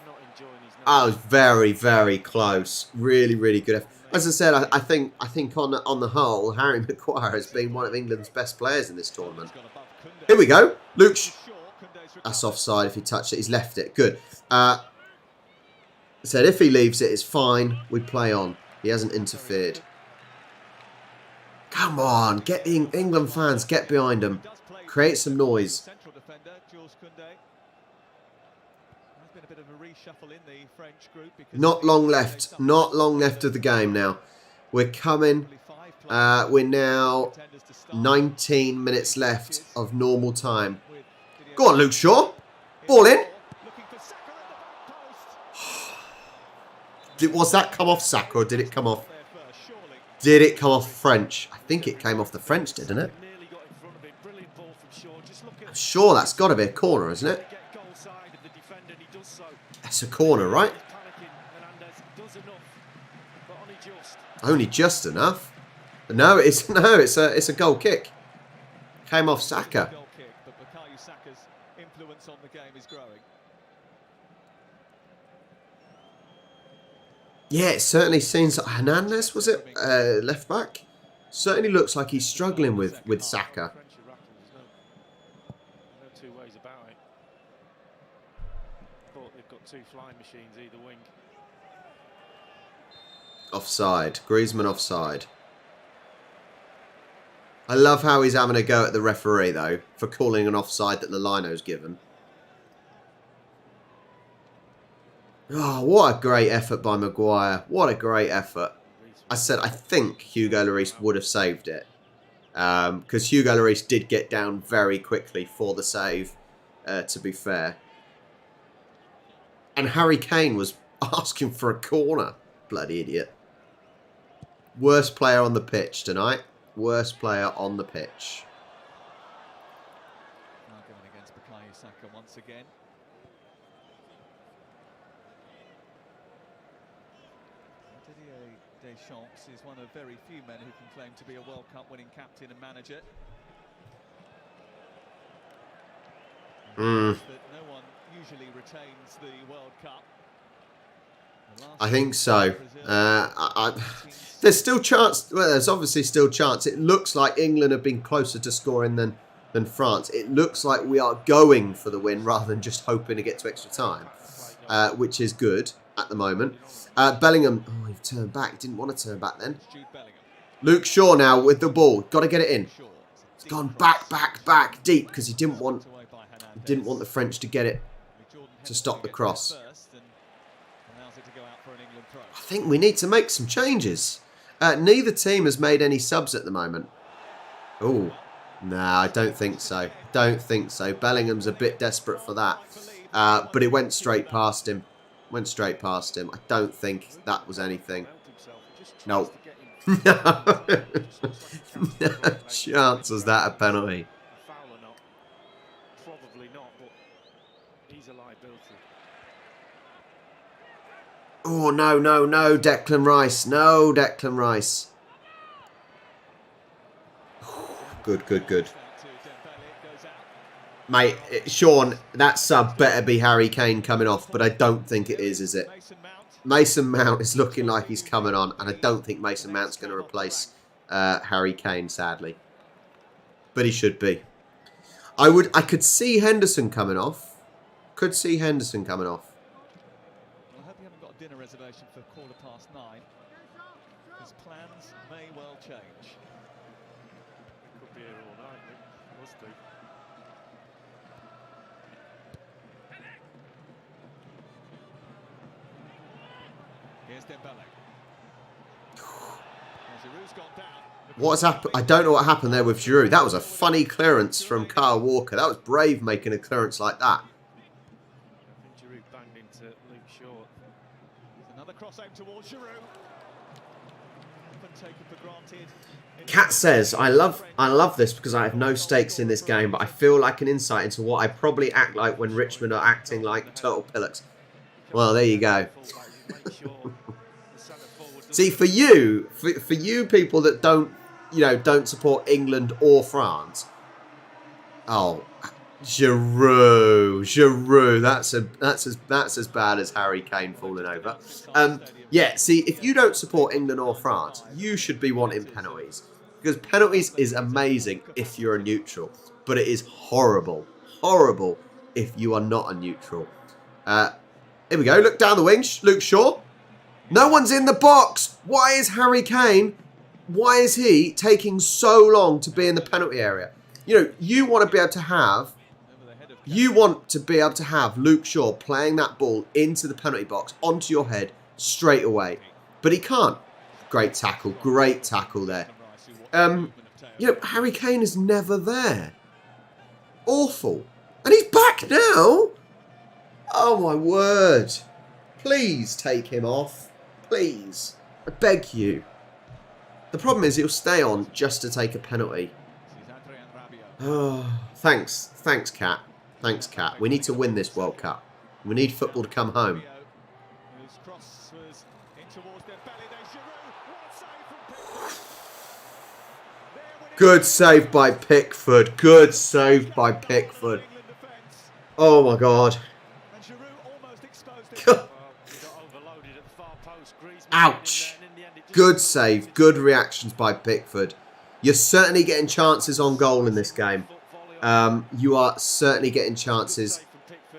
A: Oh, it was very, very close. Really, really good effort. As I said, I think on the whole, Harry Maguire has been one of England's best players in this tournament. Here we go. Luke. That's offside if he touched it. He's left it. Good. Said if he leaves it, it's fine. We play on. He hasn't interfered. Come on. Get the England fans. Get behind him. Create some noise. Not long left. Not long left of the game now. We're coming. We're now 19 minutes left of normal time. Go on, Luke Shaw. Ball in. Was that come off Saka or did it come off? Did it come off French? I think it came off the French, didn't it? I'm sure that's got to be a corner, isn't it? That's a corner, right? Only just enough. No, it's a goal kick. Came off Saka. Yeah, it certainly seems like Hernandez, was it? Left back? Certainly looks like he's struggling with Saka.
C: No two ways about it. Thought they've got two flying machines either wing.
A: Offside. Griezmann offside. I love how he's having a go at the referee, though, for calling an offside that Lallino's given. Oh, what a great effort by Maguire. What a great effort. I said I think Hugo Lloris would have saved it. Because Hugo Lloris did get down very quickly for the save, to be fair. And Harry Kane was asking for a corner. Bloody idiot. Worst player on the pitch tonight. Worst player on the pitch.
P: Now going against Bukayo Saka once again. Didier Deschamps is one of very few men who can claim to be a World Cup winning captain and manager. That no one usually retains the World Cup.
A: I think so. There's still chance. Well, there's obviously still chance. It looks like England have been closer to scoring than France. It looks like we are going for the win rather than just hoping to get to extra time, which is good at the moment. Bellingham, oh, he turned back. Didn't want to turn back then. Luke Shaw now with the ball. Got to get it in. It's gone back, deep because he didn't want the French to get it to stop the cross. I think we need to make some changes. Neither team has made any subs at the moment. Oh, no, I don't think so. Don't think so. Bellingham's a bit desperate for that. But it went straight past him. Went straight past him. I don't think that was anything. No. No. No chance was that a penalty.
C: Probably not, but he's a liability.
A: Oh, no, Declan Rice. No, Declan Rice. Good. Mate, Sean, that sub better be Harry Kane coming off, but I don't think it is it? Mason Mount is looking like he's coming on, and I don't think Mason Mount's going to replace Harry Kane, sadly. But he should be. I could see Henderson coming off. Could see Henderson coming off.
P: I hope you haven't got a dinner reservation for 9:15, because plans may well change.
C: Could be here all night, must do.
P: Here's Dembele. Giroud's gone down.
A: What's happened? I don't know what happened there with Giroud. That was a funny clearance from Kyle Walker. That was brave making a clearance like that.
C: I think Giroud banged into Luke Shaw.
P: Another cross out towards Giroud. Often taken for granted.
A: Kat says, I love this because I have no stakes in this game, but I feel like an insight into what I probably act like when Richmond are acting like turtle pillocks. Well, there you go. See, for you people that don't support England or France. Oh, Giroud. That's as bad as Harry Kane falling over. Yeah. See, if you don't support England or France, you should be wanting penalties, because penalties is amazing if you're a neutral, but it is horrible if you are not a neutral. Here we go. Look down the wing. Luke Shaw. No one's in the box. Why is Harry Kane? Why is he taking so long to be in the penalty area? You know, you want to be able to have. You want to be able to have Luke Shaw playing that ball into the penalty box, onto your head, straight away. But he can't. Great tackle there. You know, Harry Kane is never there. Awful. And he's back now. Oh, my word. Please take him off. Please. I beg you. The problem is he'll stay on just to take a penalty. Oh, thanks. Thanks, Cat. Thanks, Cat. We need to win this World Cup. We need football to come home. Good save by Pickford. Good save by Pickford. Oh, my God. Ouch. Good save. Good reactions by Pickford. You're certainly getting chances on goal in this game. You are certainly getting chances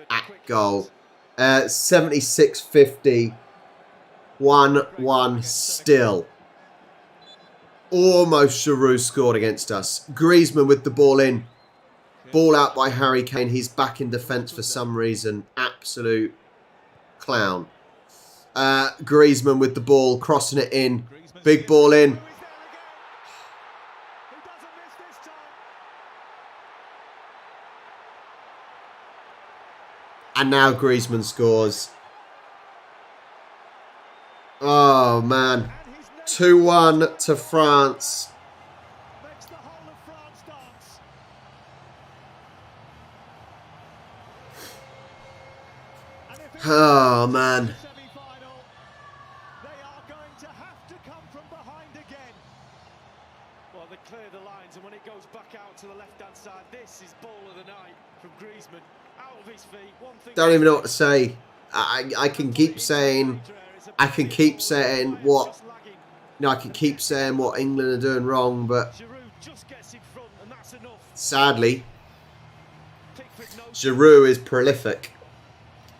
A: at goal. 76-50. 1-1 still. Almost Giroud scored against us. Griezmann with the ball in. Ball out by Harry Kane. He's back in defence for some reason. Absolute clown. Griezmann with the ball, crossing it in. Big ball in. And now Griezmann scores. Oh, man. 2-1 to France. Oh, man.
C: Well, they clear the lines, and when it goes back out to the left-hand side, this is ball of the night from Griezmann. Out of his feet. One thing.
A: Don't even know what to say. I can keep saying what. You know, I can keep saying what England are doing wrong, but sadly, Giroud is prolific.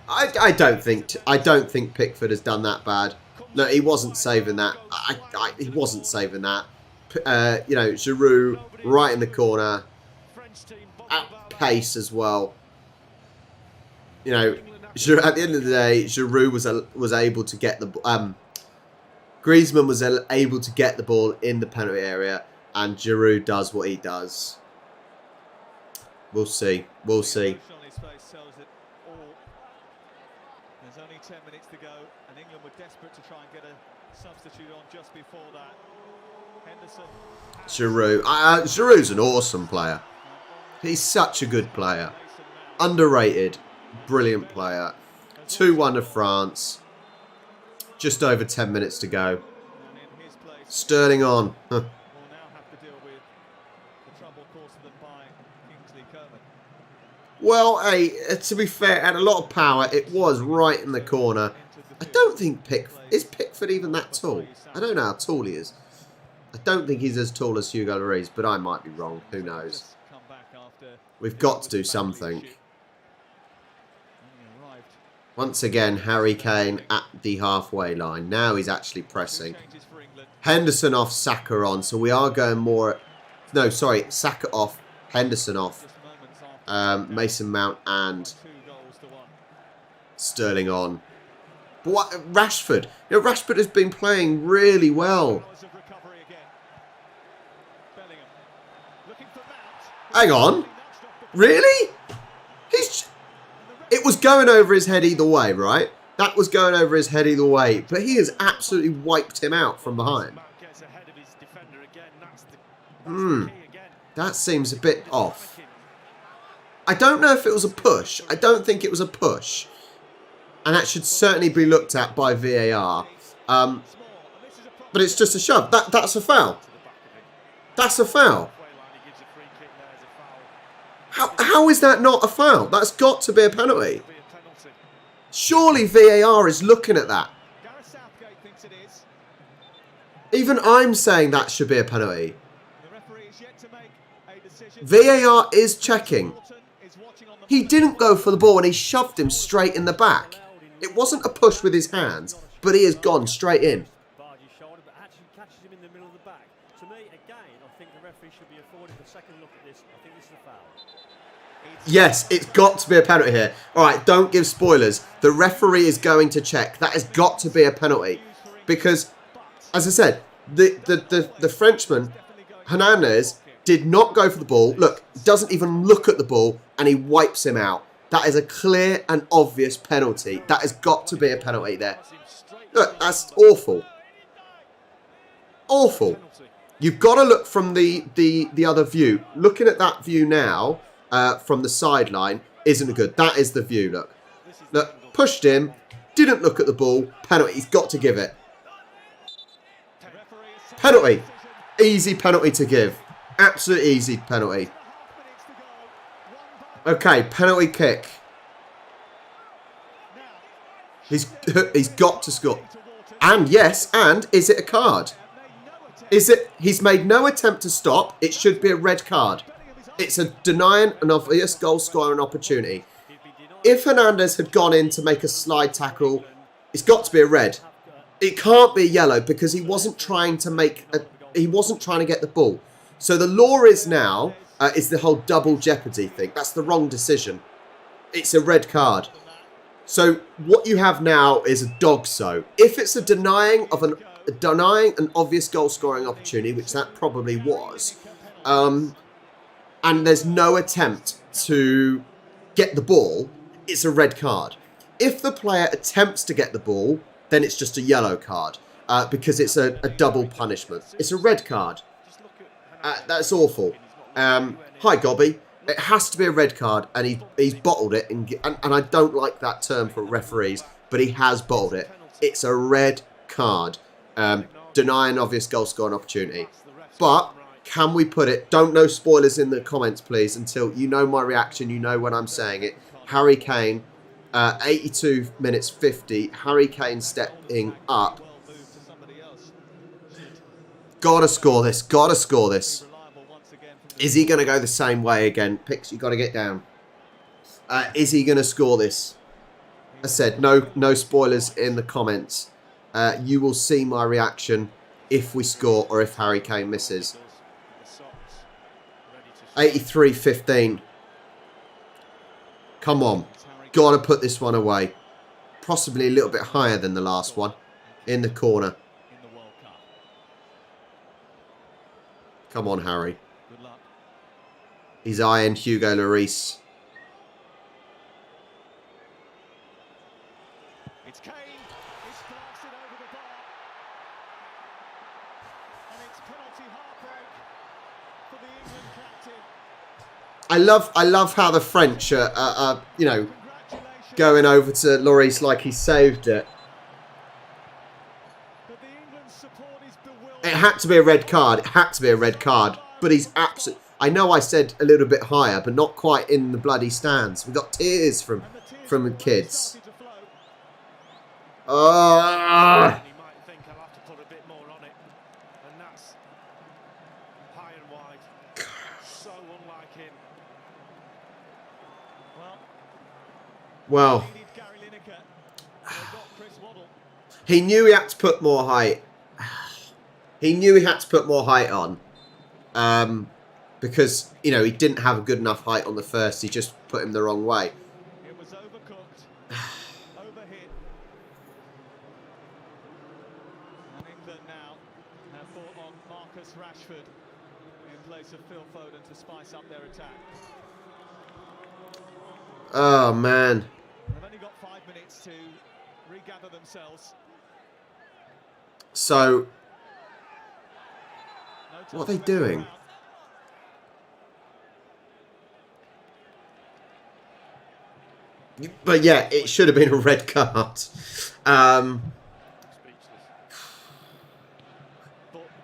A: I don't think Pickford has done that bad. No, he wasn't saving that. He wasn't saving that. You know, Giroud right in the corner, at pace as well. You know, at the end of the day, Giroud was able to get the Griezmann was able to get the ball in the penalty area, and Giroud does what he does. We'll see. We'll see.
B: There's only 10 minutes to go, and England were desperate to try and get a substitute on just before that. Henderson.
A: Giroud. Giroud's an awesome player. He's such a good player. Underrated. Brilliant player. 2-1 to France. Just over 10 minutes to go. Sterling on. Well, hey, to be fair, had a lot of power. It was right in the corner. I don't think is Pickford even that tall? I don't know how tall he is. I don't think he's as tall as Hugo Lloris, but I might be wrong. Who knows? We've got to do something. Once again, Harry Kane at the halfway line. Now he's actually pressing. Henderson off, Saka on. So we are going more... No, sorry. Saka off, Henderson off. Mason Mount and Sterling on. But what, Rashford. You know, Rashford has been playing really well. Hang on. Really? It was going over his head either way, right? That was going over his head either way. But he has absolutely wiped him out from behind. That seems a bit off. I don't know if it was a push. I don't think it was a push. And that should certainly be looked at by VAR. But it's just a shove. That's a foul. That's a foul. How is that not a foul? That's got to be a penalty. Surely VAR is looking at that. Even I'm saying that should be a penalty. VAR is checking. He didn't go for the ball and he shoved him straight in the back. It wasn't a push with his hands, but he has gone straight in. Yes, it's got to be a penalty here. All right, don't give spoilers. The referee is going to check. That has got to be a penalty. Because, as I said, the Frenchman, Hernandez, did not go for the ball. Look, doesn't even look at the ball, and he wipes him out. That is a clear and obvious penalty. That has got to be a penalty there. Look, that's awful. Awful. You've got to look from the other view. Looking at that view now, from the sideline, isn't good. That is the view, look. Look, pushed him, didn't look at the ball, penalty. He's got to give it. Penalty. Easy penalty to give. Absolute easy penalty. Okay, penalty kick. He's got to score. And yes, and is it a card? Is it? He's made no attempt to stop. It should be a red card. It's a denying an obvious goal scoring opportunity. If Hernandez had gone in to make a slide tackle, it's got to be a red. It can't be a yellow because he wasn't trying to make a. He wasn't trying to get the ball. So the law is now is the whole double jeopardy thing. That's the wrong decision. It's a red card. So what you have now is a dog-so. If it's a denying an obvious goal-scoring opportunity, which that probably was, and there's no attempt to get the ball, it's a red card. If the player attempts to get the ball, then it's just a yellow card because it's a double punishment. It's a red card. That's awful. Hi, Gobby. It has to be a red card, and he's bottled it. And I don't like that term for referees, but he has bottled it. It's a red card. Denying obvious goal scoring opportunity. But can we put it? Don't know spoilers in the comments, please, until you know my reaction. You know when I'm saying it. Harry Kane, 82 minutes 50. Harry Kane stepping up. Gotta score this. Gotta score this. Is he going to go the same way again? Pix, you got to get down. Is he going to score this? I said, no spoilers in the comments. You will see my reaction if we score or if Harry Kane misses. 83-15. Come on. Got to put this one away. Possibly a little bit higher than the last one. In the corner. Come on, Harry. He's eyeing Hugo Lloris.
B: It's Kane. He's blasted over the bar. And it's penalty heartbreak for the England captain.
A: I love how the French are you know, going over to Lloris like he saved it. It had to be a red card. It had to be a red card. But he's absolutely... I know I said a little bit higher, but not quite in the bloody stands. We got tears from the kids.
C: He might think I'll have to put a bit more on it. And that's high and wide. So unlike him.
A: Well. He knew he had to put more height. He knew he had to put more height on. Because, you know, he didn't have a good enough height on the first. He just put him the wrong way.
B: It was overcooked. Overhit. And England now have brought on Marcus Rashford in place of Phil Foden to spice up their attack.
A: Oh, man.
B: They've only got 5 minutes to regather themselves.
A: So, what are they doing? But yeah, it should have been a red card.
C: But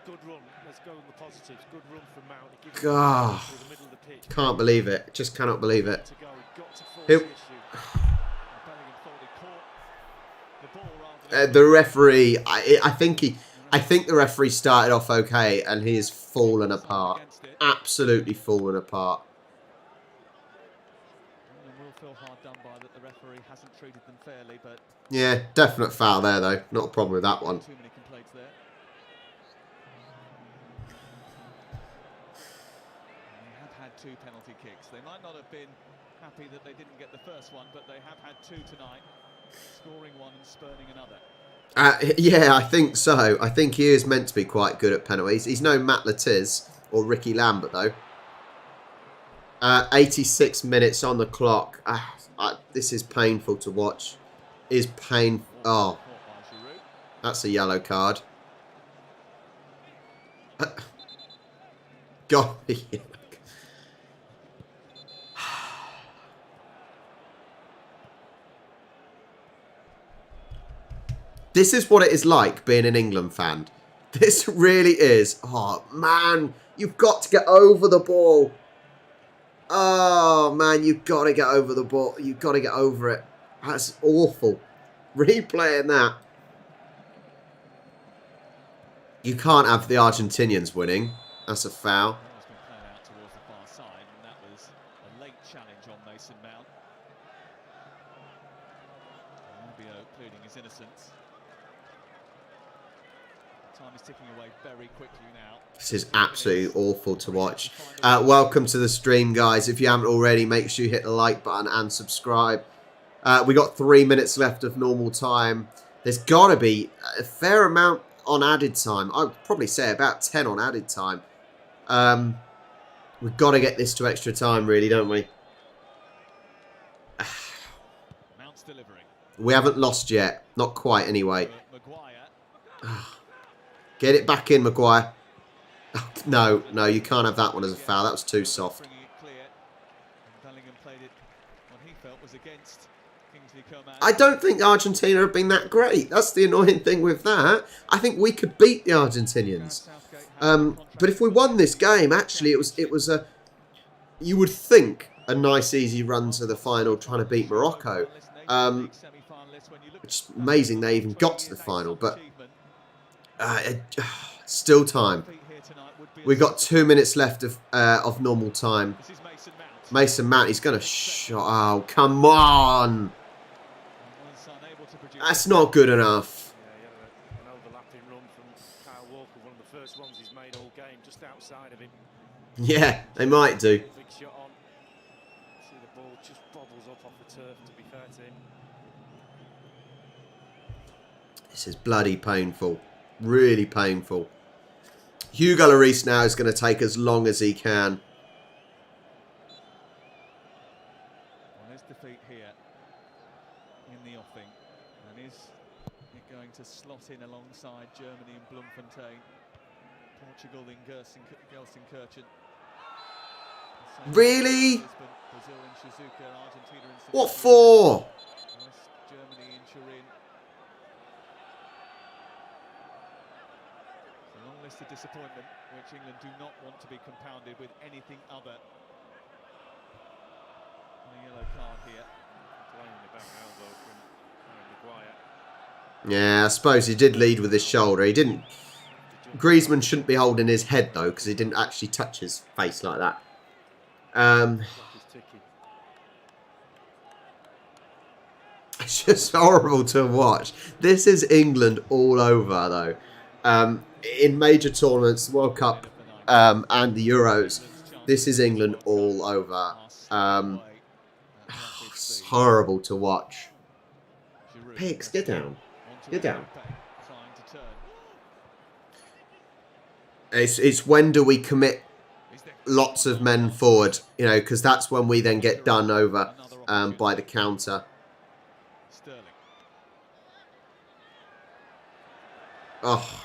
C: good run. Let's go on the positive positives. Good run from Mount. It gives
A: God,
C: through the middle of the pitch.
A: can't believe it. Just cannot believe it.
C: To go. He got to force
A: Who?
C: the issue.
B: Bellingham thought he caught the ball rather than
A: The referee, I think the referee started off okay, and he has fallen apart. Absolutely fallen apart.
B: England will feel hard done by that the referee hasn't treated them fairly, but
A: Yeah, definite foul there though. Not a problem with that one.
B: too many complaints there. They have had 2 penalty kicks. They might not have been happy that they didn't get the first one, but they have had 2 tonight, scoring one and spurning another.
A: Yeah, I think so. I think he is meant to be quite good at penalties. He's no Matt Latiz or Ricky Lambert though. 86 minutes on the clock. This is painful to watch. Is pain. Oh, that's a yellow card. God. This is what it is like being an England fan. This really is. Oh, man. You've got to get over the ball. Oh, man. You've got to get over the ball. You've got to get over it. That's awful. Replaying that. You can't have the Argentinians winning. That's a foul.
B: It's been played out towards the far side, and that was a late challenge on Mason Mount. Rubio pleading his innocence. Time is ticking away very quickly now.
A: This is absolutely awful to watch. Welcome to the stream, guys. If you haven't already, make sure you hit the like button and subscribe. We got 3 minutes left of normal time. There's got to be a fair amount on added time. I'd probably say about 10 on added time. We've got to get this to extra time, really, don't we?
B: Mount's delivering.
A: We haven't lost yet. Not quite, anyway. Get it back in, Maguire. Oh, no, you can't have that one as a foul. That was too soft.
B: Bellingham played it what he felt was against Kingsley Coman.
A: I don't think Argentina have been that great. That's the annoying thing with that. I think we could beat the Argentinians. But if we won this game, actually, it was a, you would think, a nice easy run to the final trying to beat Morocco. It's amazing they even got to the final, but still time. We've got 2 minutes left of normal time. Mason Mount, he's going to shot. Oh, come on. That's not good enough.
C: Yeah, he had an overlapping run from Kyle Walker, one of the first ones he's made all game, just outside of him.
A: Yeah, they might do.
C: Big shot on. See the ball just bobbles up off the turf, to be fair to him.
A: This is bloody painful. Really painful. Hugo Lloris now is going to take as long as he can.
B: Well, his defeat here in the offing, and is it going to slot in alongside Germany and Bloemfontein, Portugal in Gelsenkirchen?
A: Really?
B: Brazil in Shizuoka, Argentina in
A: What for?
B: West Germany in Turin. It's a long list of disappointment, which England do not want to be compounded with anything other than a yellow card here.
C: Playing the back elbow from Maguire.
A: Yeah, I suppose he did lead with his shoulder. He didn't. Griezmann shouldn't be holding his head though, because he didn't actually touch his face like that. It's just horrible to watch. This is England all over though. In major tournaments, the World Cup and the Euros, this is England all over. It's horrible to watch. Pigs, get down. Get down. It's when do we commit lots of men forward, you know, because that's when we then get done over by the counter. Oh.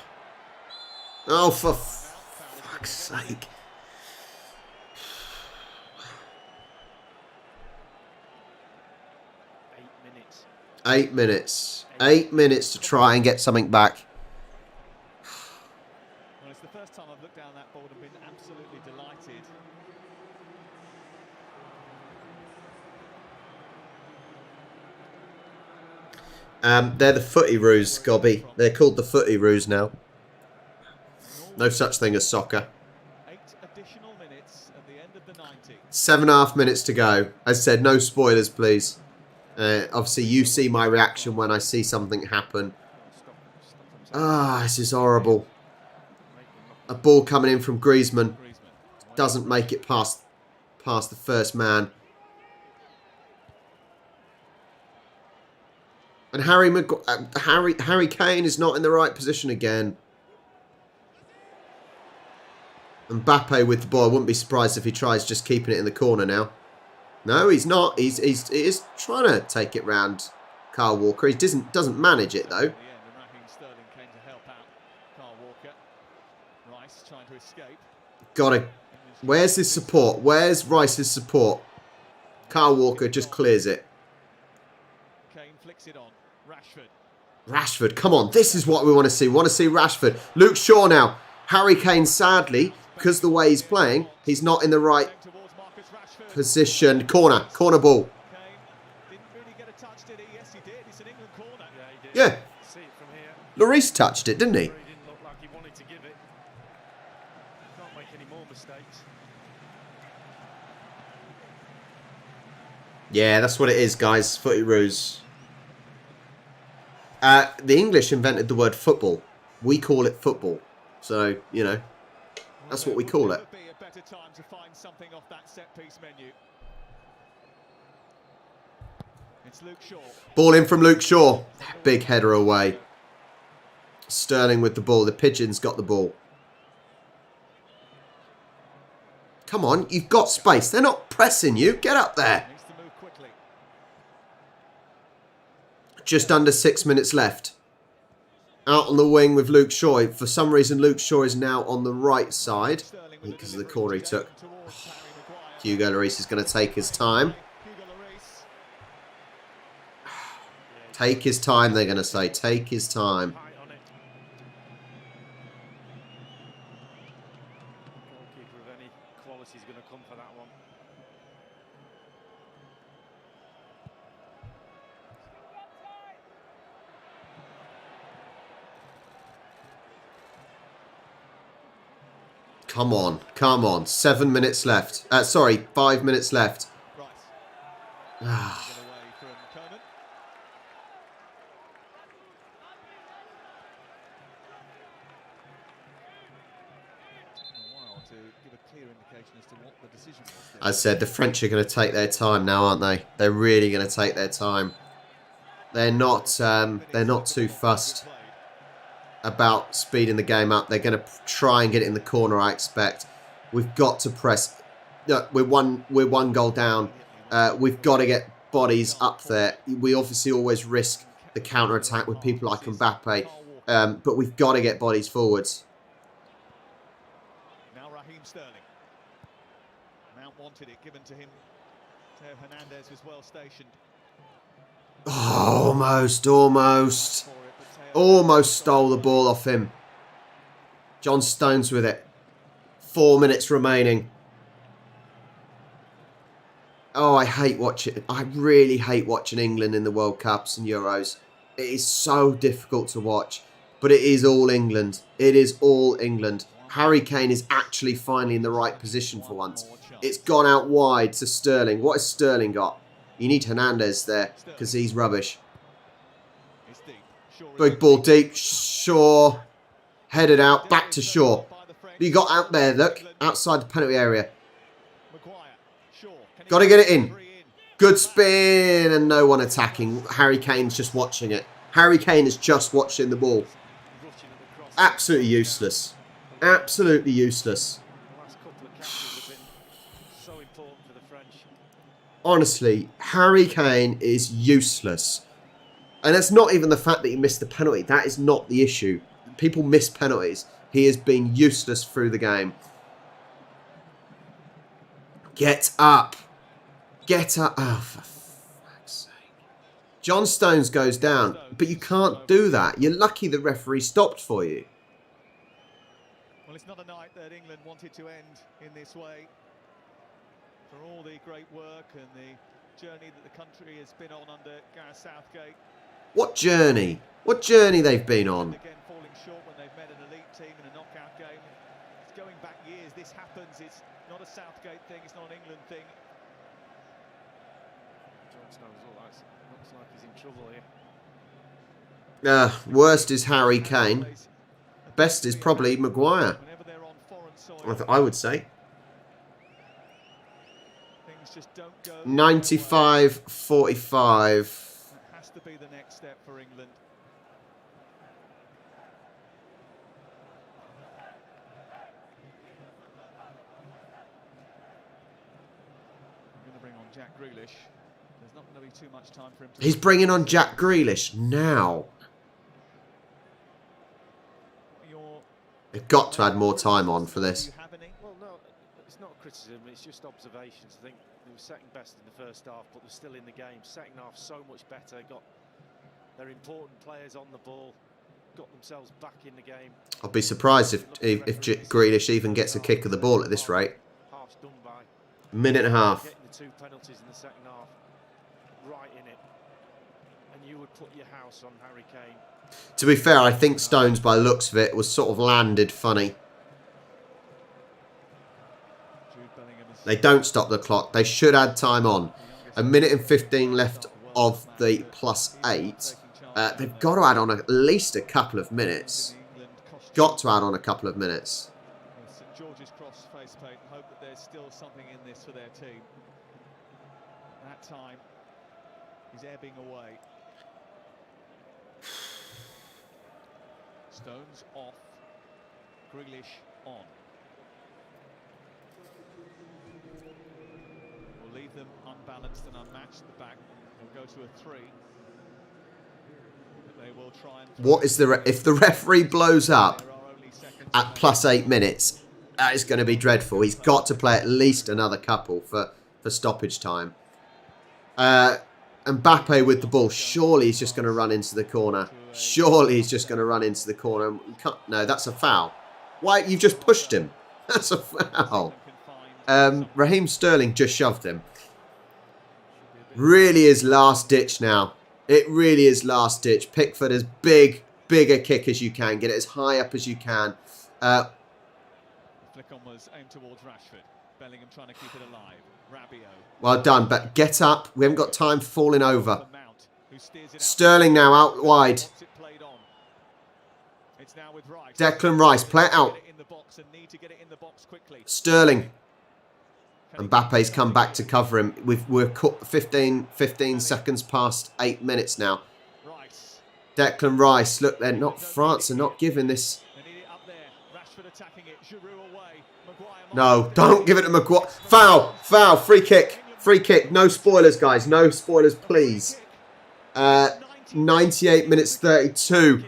A: Oh, for fuck's sake. 8 minutes. 8 minutes to try and get something back.
B: Well, it's the first time I've looked down that board and been
A: They're the footy roos, Gobby. They're called the footy roos now. No such thing as soccer.
B: 8 additional minutes at the end of the 90.
A: 7.5 minutes to go. As I said, no spoilers, please. Obviously, you see my reaction when I see something happen. This is horrible. A ball coming in from Griezmann. Doesn't make it past the first man. And Harry Kane is not in the right position again. Mbappe with the ball. I wouldn't be surprised if he tries just keeping it in the corner now. No, he's not. He is trying to take it round Kyle Walker. He doesn't manage it though. Gotta. Where's his support? Where's Rice's support? Kyle Walker just clears it.
B: Kane flicks it on.
A: Rashford, come on. This is what we want to see. We want to see Rashford. Luke Shaw now. Harry Kane, sadly, because the way he's playing, he's not in the right position. Corner ball. Yeah. Lloris touched it, didn't he? Yeah, that's what it is, guys. Footy roos. The English invented the word football. We call it football. So, you know, that's what we call it. Ball in from Luke Shaw. Big header away. Sterling with the ball. The Pigeons got the ball. Come on, you've got space. They're not pressing you. Get up there. Just under 6 minutes left. Out on the wing with Luke Shaw. For some reason, Luke Shaw is now on the right side. Because of the corner he took. Hugo Lloris is going to take his time. Take his time, they're going to say. Take his time. Come on, come on. 7 minutes left. Sorry, 5 minutes left. I said the French are going to take their time now, aren't they? They're really going to take their time. They're not too fussed about speeding the game up. They're going to try and get it in the corner, I expect. We've got to press. Look, we're one goal down. We've got to get bodies up there. We obviously always risk the counter-attack with people like Mbappe. But we've got to get bodies forwards.
B: Now Raheem Sterling. Mount wanted it given to him. Theo Hernandez was well stationed.
A: Oh, almost stole the ball off him. John Stones with it. 4 minutes remaining. Oh, I hate watching. I really hate watching England in the World Cups and Euros. It is so difficult to watch. But it is all England. It is all England. Harry Kane is actually finally in the right position for once. It's gone out wide to Sterling. What has Sterling got? You need Hernandez there because he's rubbish. Big ball deep. Shaw. Headed out. Back to Shaw. You got out there, look. Outside the penalty area. Got to get it in. Good spin and no one attacking. Harry Kane's just watching it. Harry Kane is just watching the ball. Absolutely useless. Absolutely useless. Honestly, Harry Kane is useless. And it's not even the fact that he missed the penalty. That is not the issue. People miss penalties. He has been useless through the game. Get up. Get up. Oh, for fuck's sake. John Stones goes down. But you can't do that. You're lucky the referee stopped for you.
B: Well, it's not a night that England wanted to end in this way. For all the great work and the journey that the country has been on under Gareth Southgate.
A: What journey? What journey they've been on.
B: Again, falling short when they've met an elite team in a knockout game. It's going back years. This happens. It's not a Southgate thing. It's not an England thing.
C: Looks like he's in trouble here.
A: Worst is Harry Kane. Best is probably Maguire. I would say. 95-45.
B: Has to be the next step for England. I'm going to bring on Jack Grealish. There's not going to be too much time for him to...
A: He's bringing on Jack Grealish now. They've got to add more time on for this.
C: Well, no, it's not criticism, it's just observations. I think they were second best in the first half, but they're still in the game. Second half, so much better. Got their important players on the ball, got themselves back in the game.
A: I'll be surprised if Grealish even gets a kick of the ball at this rate.
C: Half's done by.
A: Minute and a half.
C: Getting the 2 penalties in the second half, right in it. And you would put your house on Harry Kane.
A: To be fair, I think Stones, by the looks of it, was sort of landed funny. They don't stop the clock. They should add time on. A minute and 15 left of the +8. They've got to add on at least a couple of minutes. Got to add on a couple of minutes.
B: St George's Cross facepaint and hope that there's still something in this for their team. That time is ebbing away. Stones off, Grealish on. We'll leave them unbalanced and unmatched at the back. We'll go to a 3. But they will try and...
A: What is the... If the referee blows up at +8 minutes, that is going to be dreadful. He's got to play at least another couple for stoppage time. Mbappe with the ball. Surely he's just going to run into the corner. Surely he's just going to run into the corner. No, that's a foul. Why? You've just pushed him. That's a foul. Raheem Sterling just shoved him. Really is last ditch now. It really is last ditch. Pickford as big a kick as you can. Get it as high up as you can.
B: Flick on was aimed towards Rashford. Bellingham trying to keep it alive. Rabiot.
A: Well done, but get up. We haven't got time falling over. Sterling now out wide. Declan Rice, play it out. Sterling. Mbappe's come back to cover him. We're 15 seconds past 8 minutes now. Declan Rice, look, they're not France are not giving this. No, don't give it to Maguire. Foul, free kick. No spoilers, guys. No spoilers, please. 98 minutes 32.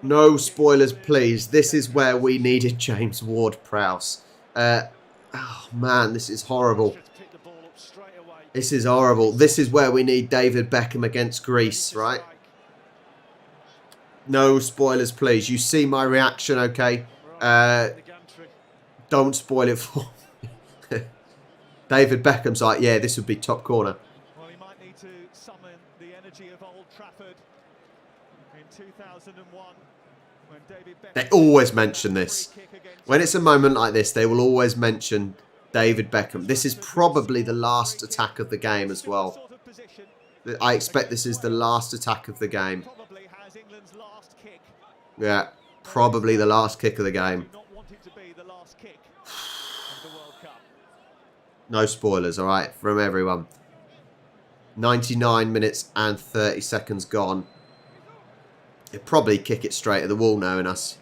A: No spoilers, please. This is where we needed James Ward-Prowse. Oh, man, this is horrible. This is horrible. This is where we need David Beckham against Greece, right? No spoilers, please. You see my reaction, okay? Don't spoil it for me. David Beckham's like, yeah, this would be top corner.
B: Well, he might need to summon the energy of Old Trafford in 2001 when David Beckham...
A: They always mention this. When it's a moment like this, they will always mention David Beckham. This is probably the last attack of the game as well. I expect this is the last attack of the game. Yeah, probably the last kick of the game. No spoilers, all right, from everyone. 99 minutes and 30 seconds gone. He'll probably kick it straight at the wall, knowing us.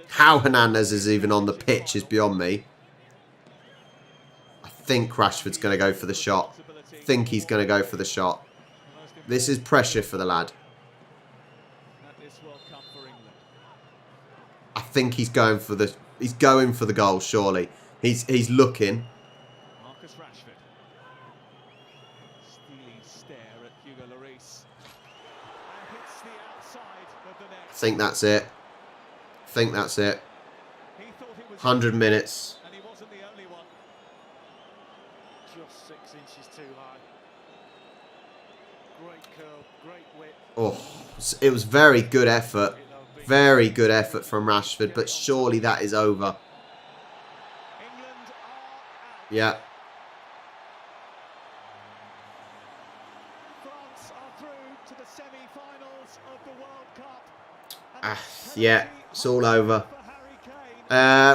A: How Hernandez is even on the pitch is beyond me. I think Rashford's going to go for the shot. I think he's going to go for the shot. This is pressure for the lad. I think he's going for the... He's going for the goal, surely. He's looking.
B: Marcus Rashford. Steely stare at Hugo Lloris. And hits the outside of the net.
A: I think that's it. I think that's it. 100 minutes.
C: And he wasn't the only one. Just 6 inches too high.
A: Oh, it was very good effort. Very good effort from Rashford, but surely that is over. Yeah.
B: France are through to the semi-finals of the World Cup.
A: Yeah, it's all over.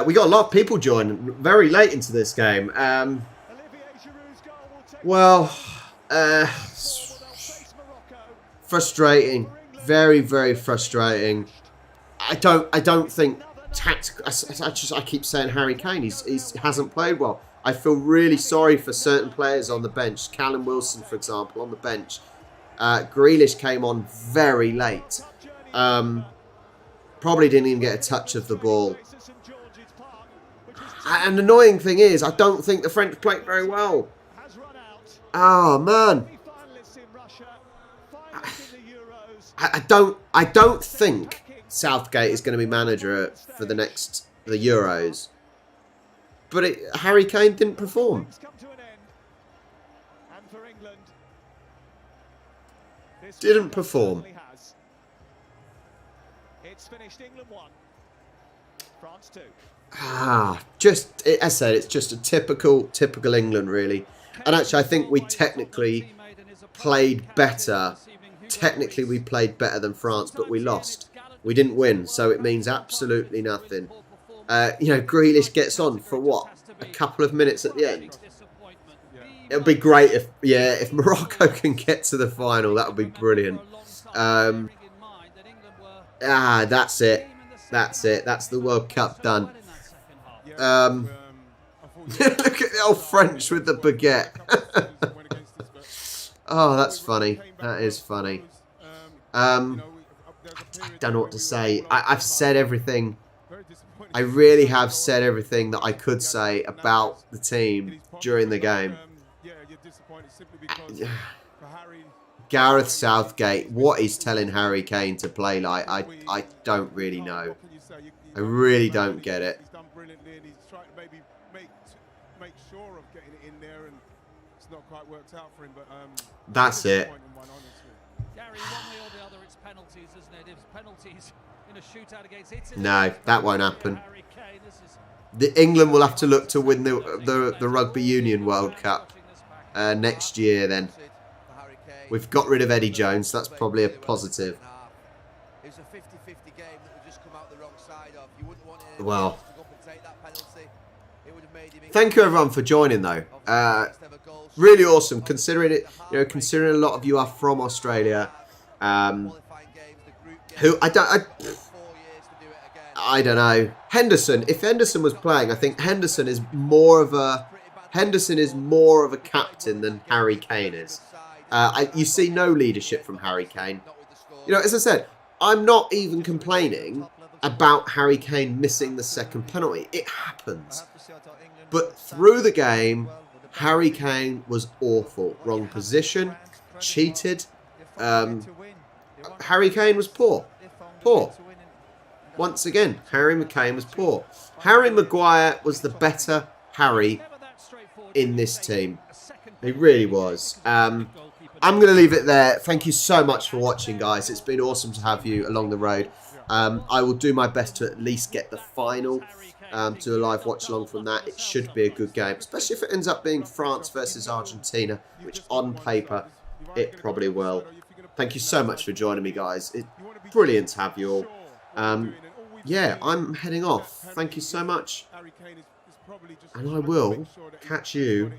A: We got a lot of people joining very late into this game. Well, frustrating, very, very frustrating. I don't think I keep saying Harry Kane. He hasn't played well. I feel really sorry for certain players on the bench. Callum Wilson, for example, on the bench. Grealish came on very late. Probably didn't even get a touch of the ball. And the annoying thing is, I don't think the French played very well. Oh man. I don't think Southgate is going to be manager for the Euros. But Harry Kane didn't perform. Didn't perform.
B: It's finished. England 1, France 2.
A: As I said, it's just a typical England, really. And actually, I think we technically played better. Technically, we played better than France, but we lost. We didn't win, so it means absolutely nothing. Grealish gets on for what? A couple of minutes at the end. It would be great if Morocco can get to the final. That would be brilliant. That's it. That's it. That's the World Cup done. Look at the old French with the baguette. Oh, that's funny. That is funny. I don't know what to say. I've said everything. I really have said everything that I could say about the team during the game. Gareth Southgate, what he's telling Harry Kane to play like, I don't really know. I really don't get it. That's it. No, that won't happen. England will have to look to win the Rugby Union World Cup next year then. We've got rid of Eddie Jones, so that's probably a positive. Well, thank you everyone for joining though. Really awesome, considering it. Considering a lot of you are from Australia. Who I don't know. Henderson. If Henderson was playing, I think Henderson is more of a captain than Harry Kane is. You see no leadership from Harry Kane. As I said, I'm not even complaining about Harry Kane missing the second penalty. It happens. But through the game, Harry Kane was awful. Wrong position. Cheated. Harry Kane was poor. Poor. Once again, Harry Kane was poor. Harry Maguire was the better Harry in this team. He really was. I'm going to leave it there. Thank you so much for watching, guys. It's been awesome to have you along the road. I will do my best to at least get the final to a live watch along from that. It should be a good game, especially if it ends up being France versus Argentina, which on paper it probably will. Thank you so much for joining me, guys. It's brilliant to have you all. Yeah, I'm heading off. Thank you so much. And I will catch you